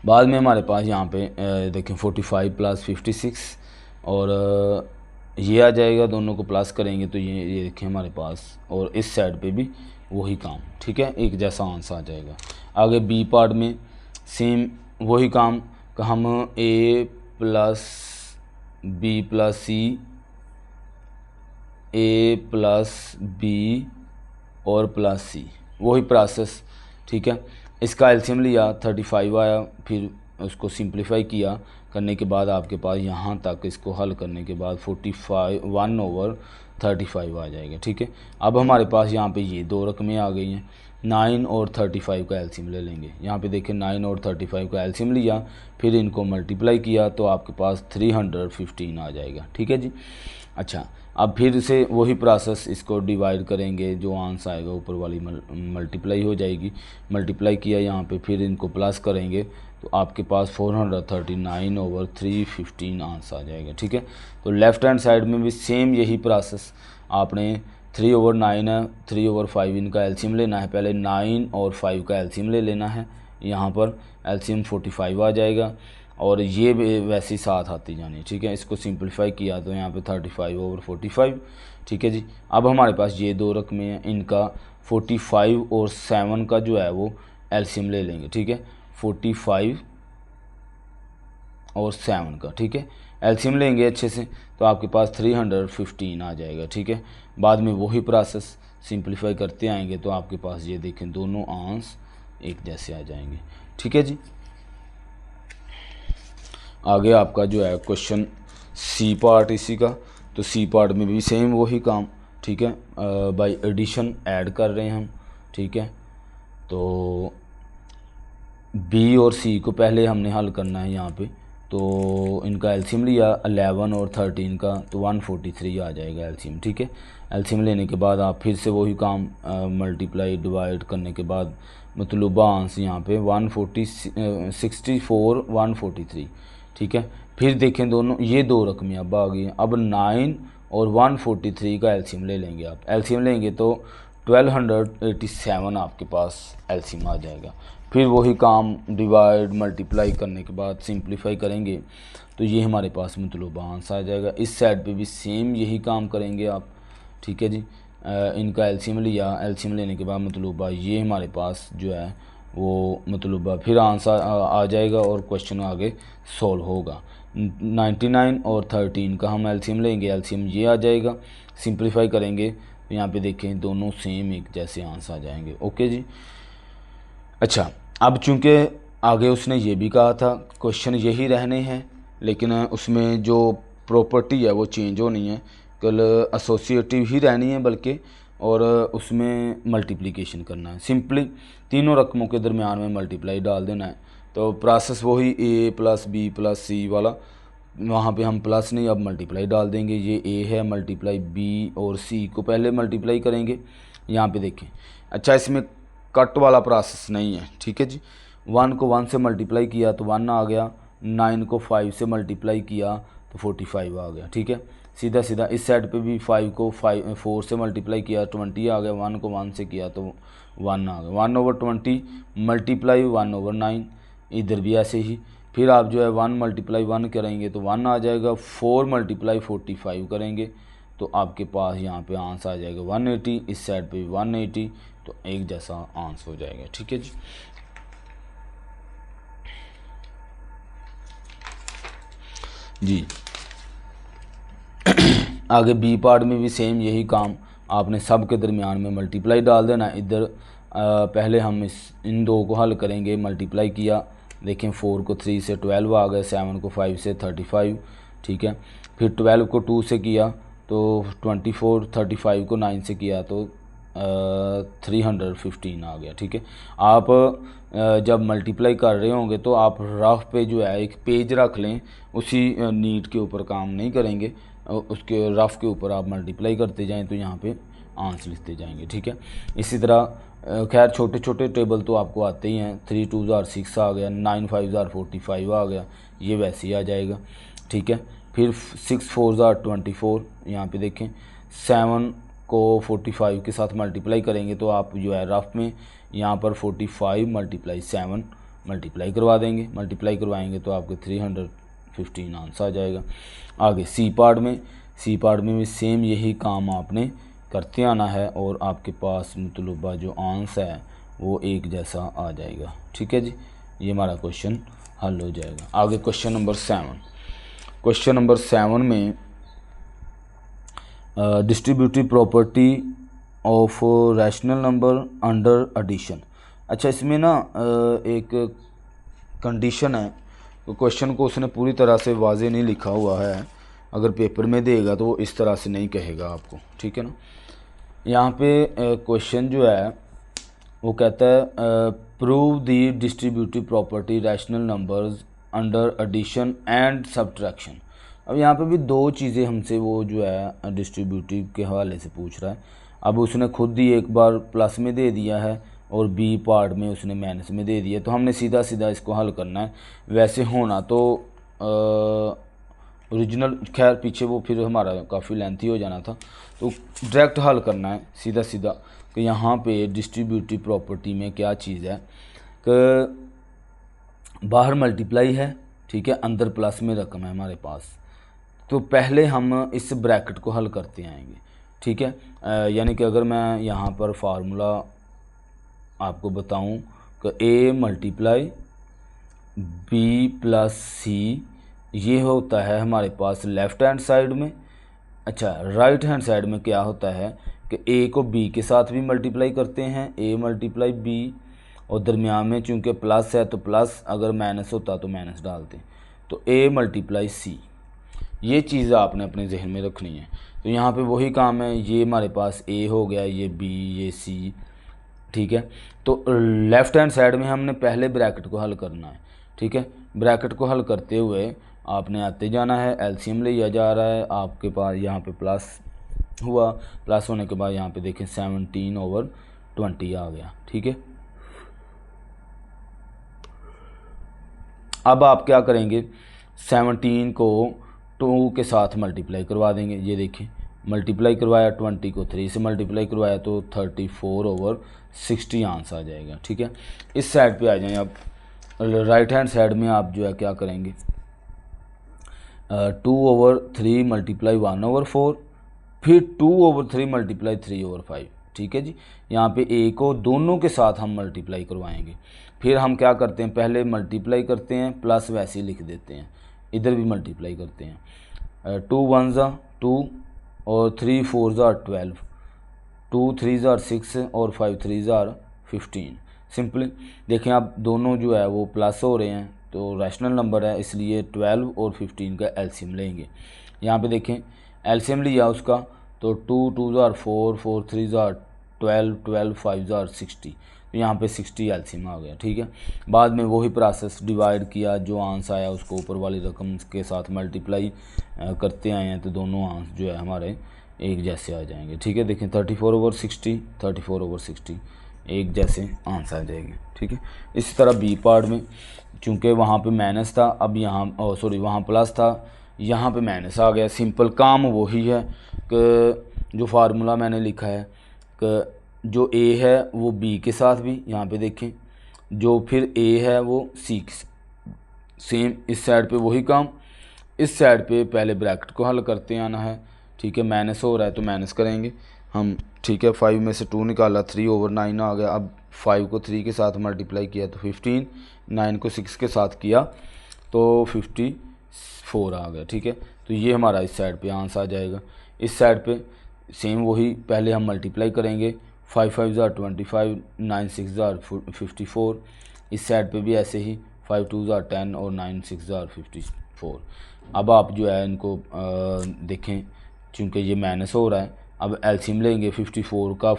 Speaker 1: बाद में हमारे पास यहाँ पे देखें 45 + 56 और ये आ जाएगा, दोनों को प्लस करेंगे तो ये देखें हमारे पास, और इस साइड पे भी वही काम, ठीक है, एक जैसा आंसर आ जाएगा। आगे बी पार्ट में सेम वही काम कि हम a + b + c, a + b और प्लस c, वही प्रोसेस, ठीक है। इसका एलसीएम लिया 35 आया, फिर उसको सिंप्लीफाई किया, करने के बाद आपके पास यहाँ तक इसको हल करने के बाद 45 1/35 आ जाएगा, ठीक है। अब हमारे पास यहाँ पे ये दो रकमें आ गई हैं, 9 और 35 का एलसीएम ले लेंगे। यहाँ पे देखें 9 और 35 का एलसीएम लिया, फिर इनको मल्टीप्लाई किया तो आपके पास 315 आ जाएगा, ठीक है जी। अच्छा, अब फिर से वही प्रोसेस, इसको डिवाइड करेंगे, जो आंसर आएगा ऊपर वाली मल्टीप्लाई हो जाएगी, मल्टीप्लाई किया यहाँ पे, फिर इनको प्लस करेंगे तो आपके पास 439/315 आंसर आ जाएगा, ठीक है। तो लेफ़्ट हैंड साइड में भी सेम यही प्रोसेस, आपने 3/9 है, 3/5 इनका एलसीएम लेना है, पहले 9 और 5 का एलसीएम ले लेना है, यहाँ पर एलसीएम 45 आ जाएगा और ये वैसे ही साथ आती जानी, ठीक है। इसको सिंप्लीफाई किया तो यहाँ पे 35/45, ठीक है जी। अब हमारे पास ये दो रकमें हैं, इनका 45 और 7 का जो है वो एलसीएम ले लेंगे, ठीक है, 45 और 7 का, ठीक है, एलसीएम लेंगे अच्छे से तो आपके पास 315 आ जाएगा, ठीक है। बाद में वही प्रोसेस सिंप्लीफाई करते आएंगे तो आपके पास ये देखें दोनों आंसर एक जैसे आ जाएंगे, ठीक है जी। आगे आपका जो है क्वेश्चन सी पार्ट इसी का, तो सी पार्ट में भी सेम वही काम, ठीक है, बाय एडिशन ऐड कर रहे हैं हम, ठीक है। तो बी और सी को पहले हमने हल करना है यहाँ पे, तो इनका एलसीएम लिया 11 और 13 का, तो 143 आ जाएगा एलसीएम। ठीक है, एलसीएम लेने के बाद आप फिर से वही काम मल्टीप्लाई डिवाइड करने के बाद मतलूबा आंसर यहाँ पे 64 143। ठीक है, फिर देखें दोनों ये दो रकमें अब आ गई हैं। अब 9 और 143 का एलसीएम ले लेंगे। आप एलसीएम लेंगे तो 1287 आपके पास एलसीएम आ जाएगा। फिर वही काम डिवाइड मल्टीप्लाई करने के बाद सिंप्लीफाई करेंगे तो ये हमारे पास मतलूबा आंसर आ जाएगा। इस साइड पे भी सेम यही काम करेंगे आप। ठीक है जी, इनका एलसीएम लिया, एलसीएम लेने के बाद मतलूबा ये हमारे पास जो है वो मतलूबा फिर आंसर आ जाएगा और क्वेश्चन आगे सॉल्व होगा। 99 और 13 का हम एलसीएम लेंगे, एलसीएम ये आ जाएगा। सिंप्लीफाई करेंगे तो यहाँ पे देखें दोनों सेम एक जैसे आंसर आ जाएंगे। ओके जी। अच्छा, अब चूँकि आगे उसने ये भी कहा था क्वेश्चन यही रहने हैं, लेकिन उसमें जो प्रॉपर्टी है वो चेंज होनी है, कल एसोसिएटिव ही रहनी है बल्कि, और उसमें मल्टीप्लिकेशन करना है। सिंपली तीनों रकमों के दरमियान में मल्टीप्लाई डाल देना है। तो प्रोसेस वही ए प्लस बी प्लस सी वाला, वहाँ पे हम प्लस नहीं अब मल्टीप्लाई डाल देंगे। ये ए है, मल्टीप्लाई बी और सी को पहले मल्टीप्लाई करेंगे। यहाँ पे देखें, अच्छा इसमें कट वाला प्रोसेस नहीं है। ठीक है जी, 1 को 1 से मल्टीप्लाई किया तो 1 आ गया, 9 को 5 से मल्टीप्लाई किया तो 45 आ गया। ठीक है, सीधा सीधा इस साइड पे भी 5 को 4 से मल्टीप्लाई किया 20 आ गया, 1 को 1 से किया तो 1 आ गया। 1/20 मल्टीप्लाई 1/9, इधर भी ऐसे ही। फिर आप जो है 1 मल्टीप्लाई 1 करेंगे तो 1 आ जाएगा। 4 मल्टीप्लाई 45 करेंगे तो आपके पास यहाँ पे आंसर आ जाएगा 180, इस साइड पे 180, तो एक जैसा आंसर हो जाएगा। ठीक है जी। जी आगे बी पार्ट में भी सेम यही काम, आपने सब के दरमियान में मल्टीप्लाई डाल देना। इधर पहले हम इन दो को हल करेंगे। मल्टीप्लाई किया, देखें 4 को 3 से 12 आ गए, 7 को 5 से 35। ठीक है, फिर 12 को 2 से किया तो 24, 35 को 9 से किया तो 315 आ गया। ठीक है, आप जब मल्टीप्लाई कर रहे होंगे तो आप रफ पे जो है एक पेज रख लें, उसी नीट के ऊपर काम नहीं करेंगे, उसके रफ के ऊपर आप मल्टीप्लाई करते जाएं तो यहाँ पे आंसर लिखते जाएंगे। ठीक है, इसी तरह खैर छोटे छोटे टेबल तो आपको आते ही हैं। 3 2 6 आ गया, 9 5 45 आ गया, ये वैसे ही आ जाएगा। ठीक है, फिर 6 4 24, यहाँ पे देखें 7 को 45 के साथ मल्टीप्लाई करेंगे तो आप जो है रफ में यहाँ पर 45 मल्टीप्लाई 7 मल्टीप्लाई करवा देंगे। मल्टीप्लाई करवाएंगे तो आपके 315 आंसर आ जाएगा। आगे सी पार्ट में भी सेम यही काम आपने करते आना है और आपके पास मतलूबा जो आंसर है वो एक जैसा आ जाएगा। ठीक है जी, ये हमारा क्वेश्चन हल हो जाएगा। आगे क्वेश्चन नंबर 7 में distributive property of rational number under addition. अच्छा, इसमें ना एक कंडीशन है, तो क्वेश्चन को उसने पूरी तरह से वाज़े नहीं लिखा हुआ है। अगर पेपर में देगा तो वो इस तरह से नहीं कहेगा आपको। ठीक है ना, यहाँ पे क्वेश्चन जो है वो कहता है prove the distributive property rational numbers under addition and subtraction. अब यहाँ पे भी दो चीज़ें हमसे वो जो है डिस्ट्रीब्यूटिव के हवाले से पूछ रहा है। अब उसने खुद ही एक बार प्लस में दे दिया है और बी पार्ट में उसने माइनस में दे दिया, तो हमने सीधा सीधा इसको हल करना है। वैसे होना तो ओरिजिनल, खैर पीछे वो फिर हमारा काफ़ी लेंथी हो जाना था, तो डायरेक्ट हल करना है सीधा सीधा कि यहाँ पे डिस्ट्रीब्यूटिव प्रॉपर्टी में क्या चीज़ है कि बाहर मल्टीप्लाई है, ठीक है, अंदर प्लस में रकम है हमारे पास। तो पहले हम इस ब्रैकेट को हल करते आएंगे। ठीक है, यानी कि अगर मैं यहाँ पर फार्मूला आपको बताऊं कि a मल्टीप्लाई बी प्लस सी, ये होता है हमारे पास लेफ़्ट हैंड साइड में। अच्छा, राइट हैंड साइड में क्या होता है कि a को b के साथ भी मल्टीप्लाई करते हैं, a मल्टीप्लाई b, और दरमियान में चूँकि प्लस है तो प्लस, अगर माइनस होता तो माइनस डालते, तो a मल्टीप्लाई सी। ये चीज़ आपने अपने जहन में रखनी है। तो यहाँ पे वही काम है, ये हमारे पास a हो गया, ये b, ये c, ठीक है। तो लेफ़्ट हैंड साइड में हमने पहले ब्रैकेट को हल करना है, ठीक है। ब्रैकेट को हल करते हुए आपने आते जाना है, एलसीएम लिया जा रहा है, आपके पास यहाँ पे प्लस हुआ, प्लस होने के बाद यहाँ पे देखें 17/20 आ गया, ठीक है। अब आप क्या करेंगे, 17 को 2 के साथ मल्टीप्लाई करवा देंगे। ये देखिए मल्टीप्लाई करवाया, 20 को 3 से मल्टीप्लाई करवाया तो 34/60 आंसर आ जाएगा, ठीक है। इस साइड पे आ जाएं आप, राइट हैंड साइड में आप जो है क्या करेंगे, 2/3 मल्टीप्लाई 1/4, फिर 2/3 मल्टीप्लाई 3/5, ठीक है जी। यहाँ पे a को दोनों के साथ हम मल्टीप्लाई करवाएंगे। फिर हम क्या करते हैं, पहले मल्टीप्लाई करते हैं, प्लस वैसे ही लिख देते हैं, इधर भी मल्टीप्लाई करते हैं। 2 1 2 और 3 4 12, 2 3 6 और 5 3 15। सिंपली देखें आप दोनों जो है वो प्लस हो रहे हैं, तो रैशनल नंबर है, इसलिए 12 और 15 का एलसीएम लेंगे। यहाँ पे देखें एलसीएम लिया उसका, तो 2 2 4 4 3 12 12 5 60, तो यहाँ पे 60 एलसीएम आ गया, ठीक है। बाद में वही प्रोसेस डिवाइड किया, जो आंसर आया उसको ऊपर वाली रकम के साथ मल्टीप्लाई करते आए हैं, तो दोनों आंसर जो है हमारे एक जैसे आ जाएंगे, ठीक है। देखें 34/60 34/60 एक जैसे आंसर आ जाएंगे, ठीक है। इसी तरह बी पार्ट में चूँकि वहाँ पे माइनस था, अब यहाँ वहाँ प्लस था, यहाँ पे माइनस आ गया। सिंपल काम वही है कि जो फार्मूला मैंने लिखा है कि जो ए है वो बी के साथ भी, यहाँ पे देखें जो फिर ए है वो सी के, सेम इस साइड पे वही काम, इस साइड पे पहले ब्रैकेट को हल करते आना है, ठीक है। माइनस हो रहा है तो माइनस करेंगे हम, ठीक है। 5 में से 2 निकाला, 3/9 आ गया। अब 5 को 3 के साथ मल्टीप्लाई किया तो 15, 9 को 6 के साथ किया तो 54 आ गया, ठीक है। तो ये हमारा इस साइड पे आंसर आ जाएगा। इस साइड पे सेम वही, पहले हम मल्टीप्लाई करेंगे, 5 5 25, 9 6 54। इस साइड पे भी ऐसे ही, 5 2 10 और 9 6 54। अब आप जो है इनको देखें, चूँकि ये माइनस हो रहा है, अब एलसीएम लेंगे 54 का।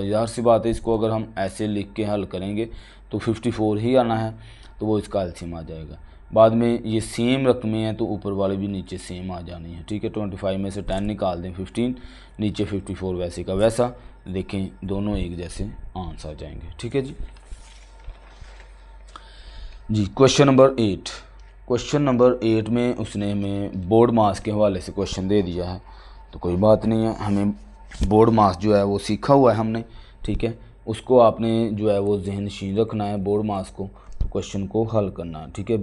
Speaker 1: ज़ाहिर सी बात है, इसको अगर हम ऐसे लिख के हल करेंगे तो 54 ही आना है, तो वो इसका एलसीएम आ जाएगा। बाद में ये सेम रकमें हैं तो ऊपर वाले भी नीचे सेम आ जानी है, ठीक है। 25 में से 10 निकाल दें, 15, नीचे 54 वैसे का वैसा, देखें दोनों एक जैसे आंसर आ जाएंगे, ठीक है जी। जी क्वेश्चन नंबर 8, क्वेश्चन नंबर 8 में उसने हमें बोर्ड मास के हवाले से क्वेश्चन दे दिया है, तो कोई बात नहीं है, हमें बोर्ड मास जो है वो सीखा हुआ है हमने, ठीक है। उसको आपने जो है वो जहन नशीन रखना है बोर्ड मास को, तो क्वेश्चन को हल करना है, ठीक है।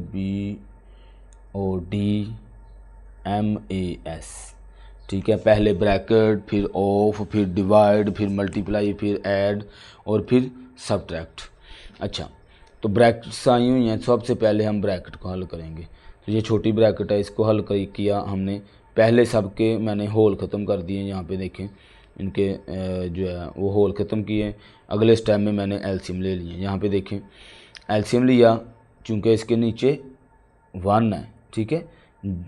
Speaker 1: BODMAS, ठीक है। पहले ब्रैकेट, फिर ऑफ, फिर डिवाइड, फिर मल्टीप्लाई, फिर ऐड और फिर सब्ट्रैक्ट। अच्छा, तो ब्रैकेट्स आई हुई हैं, सबसे पहले हम ब्रैकेट को हल करेंगे। तो ये छोटी ब्रैकेट है, इसको हल किया हमने, पहले सबके मैंने होल ख़त्म कर दिए, यहाँ पे देखें इनके जो है वो होल ख़त्म किए। अगले स्टेप में मैंने एलसीएम ले लिए, यहाँ पे देखें एलसीएम लिया, चूँकि इसके नीचे 1 है, ठीक है।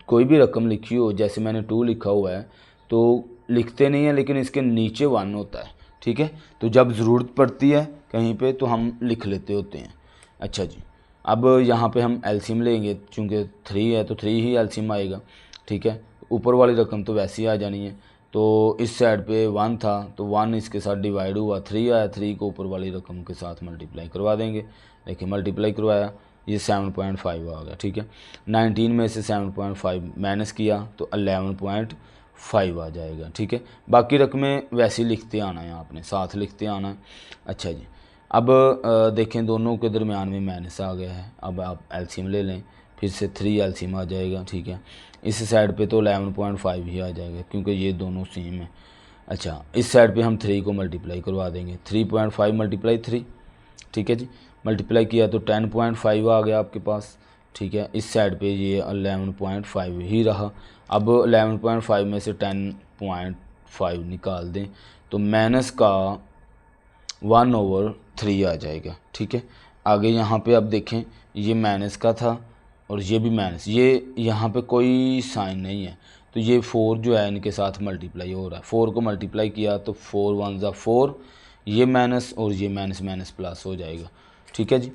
Speaker 1: कोई भी रकम लिखी हो, जैसे मैंने 2 लिखा हुआ है तो लिखते नहीं है, लेकिन इसके नीचे 1 होता है, ठीक है। तो जब ज़रूरत पड़ती है कहीं पे तो हम लिख लेते होते हैं। अच्छा जी, अब यहाँ पे हम एलसीएम लेंगे, चूँकि 3 है तो 3 ही एलसीएम आएगा, ठीक है। ऊपर वाली रकम तो वैसे ही आ जानी है, तो इस साइड पे 1 था तो 1 इसके साथ डिवाइड हुआ, 3 आया, 3 को ऊपर वाली रकम के साथ मल्टीप्लाई करवा देंगे। देखिए मल्टीप्लाई करवाया, ये 7.5 आ गया, ठीक है। 19 में से 7.5 माइनस किया तो 11.5 आ जाएगा, ठीक है। बाकी रकमें वैसे ही लिखते आना है, आपने साथ लिखते आना है। अच्छा जी, अब देखें दोनों के दरमियान में माइनस आ गया है, अब आप एलसीएम ले लें, फिर से 3 एलसीएम आ जाएगा, ठीक है। इस साइड पे तो 11.5 ही आ जाएगा क्योंकि ये दोनों सेम है। अच्छा, इस साइड पे हम 3 को मल्टीप्लाई करवा देंगे, 3.5 मल्टीप्लाई 3, ठीक है जी। मल्टीप्लाई किया तो 10.5 आ गया आपके पास, ठीक है। इस साइड पे ये 11.5 ही रहा। अब 11.5 में से 10.5 निकाल दें तो माइनस का 1/3 आ जाएगा, ठीक है। आगे यहाँ पे अब देखें ये माइनस का था और ये भी माइनस, ये यहाँ पे कोई साइन नहीं है, तो ये 4 जो है इनके साथ मल्टीप्लाई हो रहा है। 4 को मल्टीप्लाई किया तो 4 1 ज़ा 4, ये माइनस और ये माइनस माइनस प्लस हो जाएगा। ठीक है जी,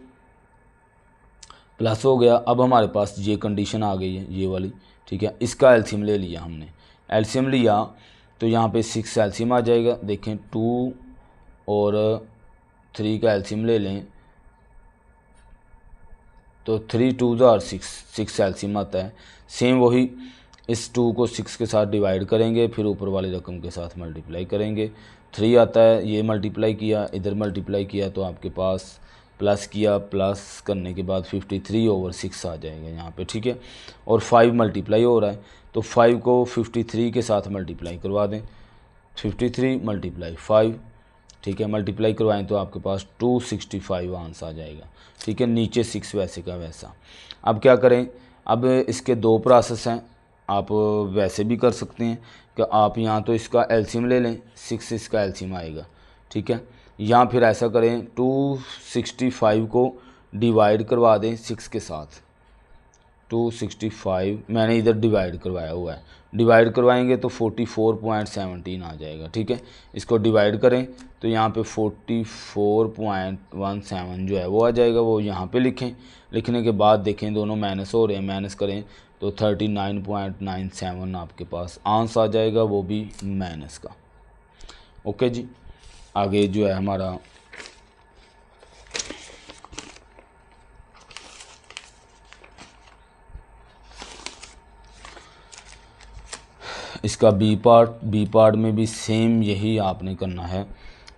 Speaker 1: प्लस हो गया। अब हमारे पास ये कंडीशन आ गई है ये वाली। ठीक है, इसका एलसीएम ले लिया हमने। एलसीएम लिया तो यहाँ पे 6 एलसीएम आ जाएगा। देखें 2 और 3 का एलसीएम ले लें तो 3 2 और 6 एलसीएम आता है। सेम वही इस 2 को 6 के साथ डिवाइड करेंगे, फिर ऊपर वाली रकम के साथ मल्टीप्लाई करेंगे। 3 आता है, ये मल्टीप्लाई किया, इधर मल्टीप्लाई किया तो आपके पास प्लस किया, प्लस करने के बाद 53/6 आ जाएगा यहाँ पे। ठीक है, और 5 मल्टीप्लाई हो रहा है तो 5 को 53 के साथ मल्टीप्लाई करवा दें। 53 × 5, ठीक है, मल्टीप्लाई करवाएं तो आपके पास 265 आंसर आ जाएगा। ठीक है, नीचे 6 वैसे का वैसा। अब क्या करें, अब इसके 2 प्रोसेस हैं। आप वैसे भी कर सकते हैं कि आप यहाँ तो इसका एलसीएम ले लें, 6 इसका एलसीएम आएगा। ठीक है, या फिर ऐसा करें 265 को डिवाइड करवा दें 6 के साथ। 265 मैंने इधर डिवाइड करवाया हुआ है, डिवाइड करवाएंगे तो 44.17 आ जाएगा। ठीक है, इसको डिवाइड करें तो यहाँ पे 44.17 जो है वो आ जाएगा। वो यहाँ पे लिखें, लिखने के बाद देखें दोनों माइनस हो रहे हैं, माइनस करें तो 39.97 आपके पास आंसर आ जाएगा, वो भी माइनस का। ओके जी, आगे जो है हमारा इसका बी पार्ट में भी सेम यही आपने करना है।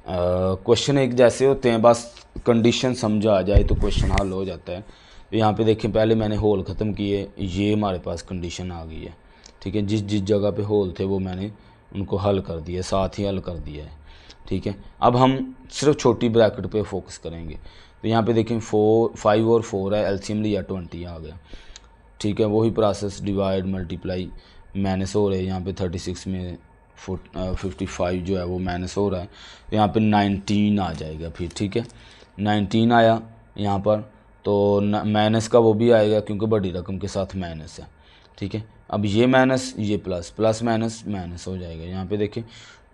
Speaker 1: क्वेश्चन एक जैसे होते हैं, बस कंडीशन समझ आ जाए तो क्वेश्चन हल हो जाता है। तो यहाँ पे देखें, पहले मैंने होल ख़त्म किए, ये हमारे पास कंडीशन आ गई है। ठीक है, जिस जिस जगह पे होल थे वो मैंने उनको हल कर दिया, साथ ही हल कर दिया है। ठीक है, अब हम सिर्फ छोटी ब्रैकेट पे फोकस करेंगे। तो यहाँ पे देखें 5 और 4 है, एलसीएम लिया 20 आ गया। ठीक है, वही प्रोसेस डिवाइड मल्टीप्लाई माइनस हो रहे हैं। यहाँ पे 36 में 55 जो है वो माइनस हो रहा है, तो यहाँ पे 19 आ जाएगा फिर। ठीक है, 19 आया यहाँ पर, तो माइनस का वो भी आएगा क्योंकि बड़ी रकम के साथ माइनस है। ठीक है, अब ये माइनस ये प्लस, प्लस माइनस माइनस हो जाएगा। यहाँ पे देखें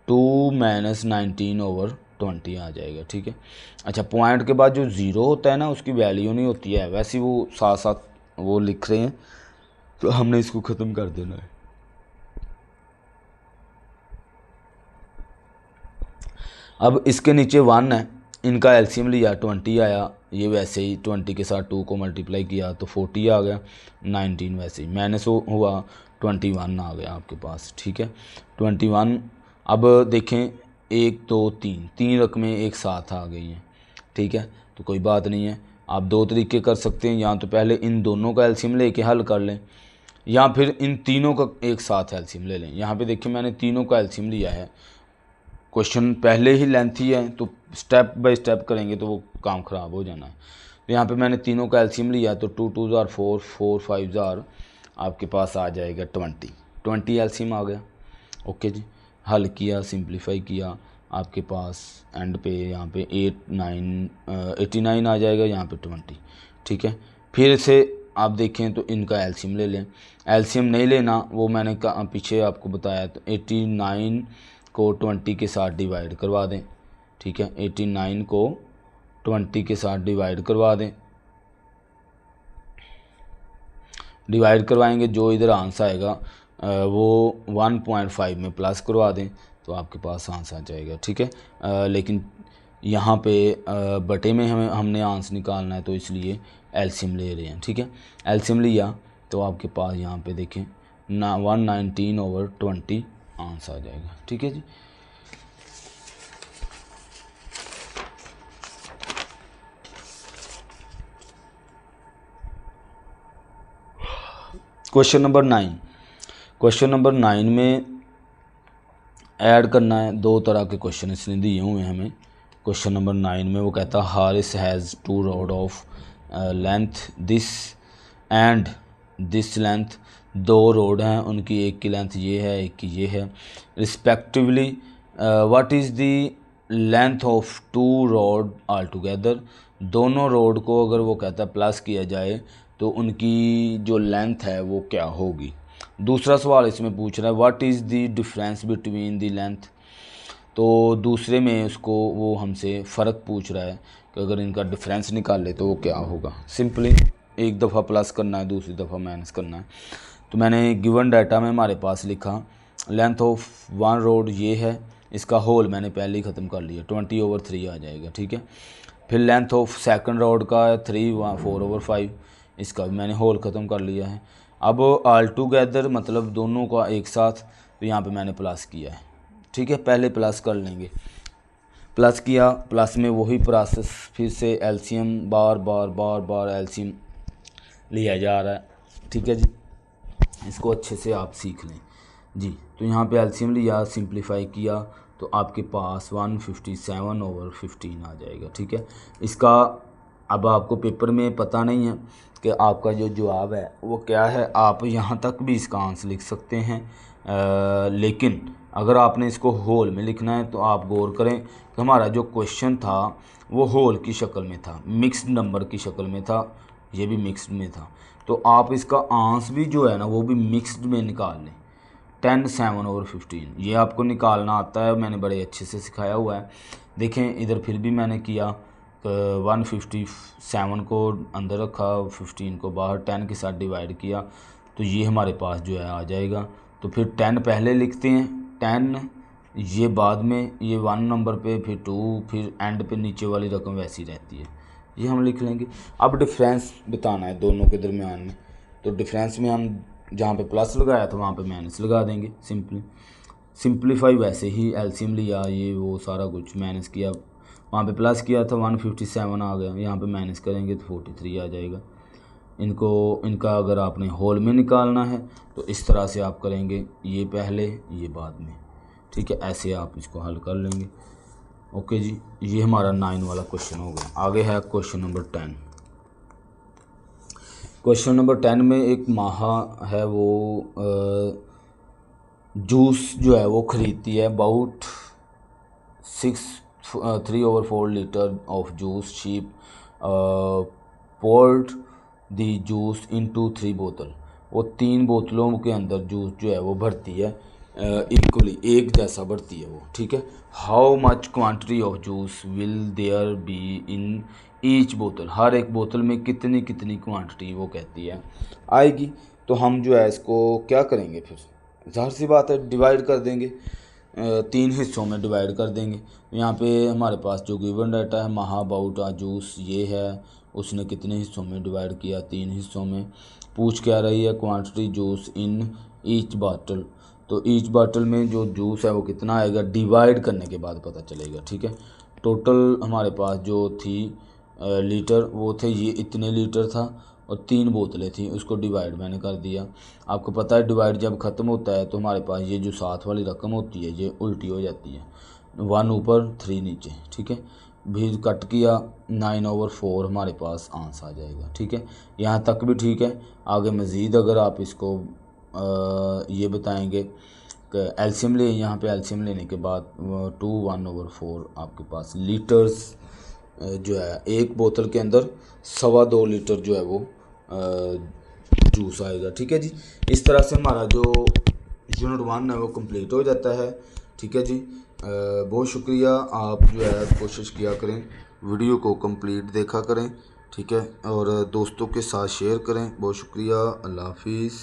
Speaker 1: 2 - 19/20 आ जाएगा। ठीक है, अच्छा, पॉइंट के बाद जो ज़ीरो होता है ना, उसकी वैल्यू नहीं होती है, वैसे वो साथ साथ वो लिख रहे हैं, तो हमने इसको ख़त्म कर देना है। अब इसके नीचे 1 है, इनका एलसीएम लिया 20 आया, ये वैसे ही 20 के साथ 2 को मल्टीप्लाई किया तो 40 आ गया। 19 वैसे ही माइनस हुआ, 21 आ गया आपके पास। ठीक है, 21। अब देखें 1 2 3 रकमें एक साथ आ गई हैं। ठीक है, तो कोई बात नहीं है, आप 2 तरीके कर सकते हैं, या तो पहले इन दोनों का एलसीएम लेके हल कर लें, या फिर इन तीनों का एक साथ एलसीएम ले लें। यहाँ पे देखिए मैंने तीनों का एलसीएम लिया है। क्वेश्चन पहले ही लेंथी है तो स्टेप बाय स्टेप करेंगे तो वो काम ख़राब हो जाना है। तो यहाँ पे मैंने तीनों का एलसीएम लिया तो 2 2 जार 4, 4 5 जार आपके पास आ जाएगा 20 एलसीएम आ गया। ओके जी, हल किया, सिंप्लीफाई किया, आपके पास एंड पे यहाँ पे 89 आ जाएगा, यहाँ पे 20। ठीक है, फिर से आप देखें तो इनका एलसीएम ले लें। एलसीएम नहीं लेना, वो मैंने पीछे आपको बताया, तो 89 को 20 के साथ डिवाइड करवा दें। ठीक है, 89 को 20 के साथ डिवाइड करवा दें। डिवाइड करवाएंगे, जो इधर आंसर आएगा वो 1.5 में प्लस करवा दें तो आपके पास आंसर आ जाएगा। ठीक है, लेकिन यहाँ पे बटे में हमने आंसर निकालना है तो इसलिए एलसीएम ले रहे हैं। ठीक है, एलसीएम लिया तो आपके पास यहाँ पे देखें 119/20 आंसर आ जाएगा। ठीक है जी, क्वेश्चन नंबर 9। क्वेश्चन नंबर 9 में ऐड करना है, 2 तरह के क्वेश्चन इसने दिए हुए हैं हमें। क्वेश्चन नंबर 9 में वो कहता है Haris has 2 road of length this and this length. 2 road हैं, उनकी एक की लेंथ ये है, एक की ये है, respectively what is the length of 2 road all together. दोनों रोड को अगर वो कहता है प्लस किया जाए तो उनकी जो लेंथ है वो क्या होगी। दूसरा सवाल इसमें पूछ रहा है what is the difference between the length. तो दूसरे में उसको वो हमसे फ़र्क पूछ रहा है कि अगर इनका डिफरेंस निकाले तो वो क्या होगा। सिंपली एक दफ़ा प्लस करना है, दूसरी दफ़ा माइनस करना है। तो मैंने गिवन डाटा में हमारे पास लिखा लेंथ ऑफ वन रोड ये है, इसका होल मैंने पहले ही ख़त्म कर लिया, 20/3 आ जाएगा, ठीक है। फिर लेंथ ऑफ सेकंड रोड का 4/5, इसका भी मैंने होल ख़त्म कर लिया है। अब ऑल टुगेदर मतलब दोनों का एक साथ, तो यहाँ पे मैंने प्लस किया है, ठीक है। पहले प्लस कर लेंगे, प्लस किया, प्लस में वही प्रोसेस फिर से एलसीएम बार बार एलसीएम लिया जा रहा है, ठीक है जी। इसको अच्छे से आप सीख लें जी। तो यहाँ पे एलसीएम लिया, सिंप्लीफाई किया, तो आपके पास 157/15 आ जाएगा, ठीक है। इसका अब आपको पेपर में पता नहीं है कि आपका जो जवाब है वो क्या है, आप यहाँ तक भी इसका आंसर लिख सकते हैं, लेकिन अगर आपने इसको होल में लिखना है तो आप गौर करें कि हमारा जो क्वेश्चन था वो होल की शक्ल में था, मिक्स्ड नंबर की शक्ल में था, ये भी मिक्स्ड में था। तो आप इसका आंसर भी जो है ना वो भी मिक्स्ड में निकाल लें, 10/7/15 ये आपको निकालना आता है, मैंने बड़े अच्छे से सिखाया हुआ है। देखें इधर फिर भी मैंने किया 157 को अंदर रखा, 15 को बाहर, 10 के साथ डिवाइड किया, तो ये हमारे पास जो है आ जाएगा। तो फिर 10 पहले लिखते हैं, 10 ये बाद में, ये 1 नंबर पे, फिर 2, फिर एंड पे नीचे वाली रकम वैसी रहती है, ये हम लिख लेंगे। अब डिफरेंस बताना है दोनों के दरमियान में, तो डिफरेंस में हम जहाँ पे प्लस लगाया था वहाँ पे माइनस लगा देंगे। सिंप्लीफाई वैसे ही एलसीएम लिया, ये वो सारा कुछ माइनस किया, वहाँ पे प्लस किया था 157 आ गया, यहाँ पे माइनस करेंगे तो 43 आ जाएगा। इनका अगर आपने होल में निकालना है तो इस तरह से आप करेंगे, ये पहले ये बाद में, ठीक है। ऐसे आप इसको हल कर लेंगे। ओके जी, ये हमारा 9 वाला क्वेश्चन हो गया। आगे है क्वेश्चन नंबर 10। क्वेश्चन नंबर 10 में एक माहा है, वो जूस जो है वो ख़रीदती है, about 3/4 litre of juice. She poured the juice into 3 बोतल, वो 3 बोतलों के अंदर जूस जो है वो भरती है, इक्वली एक जैसा भरती है वो, ठीक है। How much quantity of juice will there be in each बोतल, हर एक बोतल में कितनी कितनी क्वांटिटी वो कहती है आएगी। तो हम जो है इसको क्या करेंगे, फिर ज़ाहिर सी बात है डिवाइड कर देंगे, 3 हिस्सों में डिवाइड कर देंगे। यहाँ पे हमारे पास जो गिवन डाटा है, महा अबाउट आ जूस ये है, उसने कितने हिस्सों में डिवाइड किया, 3 हिस्सों में। पूछ क्या रही है, quantity juice in each bottle, तो ईच बॉटल में जो जूस है वो कितना आएगा, डिवाइड करने के बाद पता चलेगा, ठीक है। टोटल हमारे पास जो थी लीटर वो थे, ये इतने लीटर था और 3 बोतलें थी, उसको डिवाइड मैंने कर दिया। आपको पता है डिवाइड जब ख़त्म होता है तो हमारे पास ये जो साथ वाली रकम होती है ये उल्टी हो जाती है, 1 ऊपर 3 नीचे, ठीक है। भी कट किया, 9/4 हमारे पास आंसर आ जाएगा, ठीक है। यहाँ तक भी ठीक है। आगे मज़ीद अगर आप इसको ये बताएंगे कि एलसीएम ले, यहाँ पे एलसीएम लेने के बाद 1/4 आपके पास लीटर्स जो है, एक बोतल के अंदर 2.25 लीटर जो है वो जूस आएगा, ठीक है जी। इस तरह से हमारा जो यूनिट 1 है वो कंप्लीट हो जाता है, ठीक है जी। बहुत शुक्रिया, आप जो है कोशिश किया करें वीडियो को कंप्लीट देखा करें, ठीक है, और दोस्तों के साथ शेयर करें। बहुत शुक्रिया, अल्लाह हाफिज़।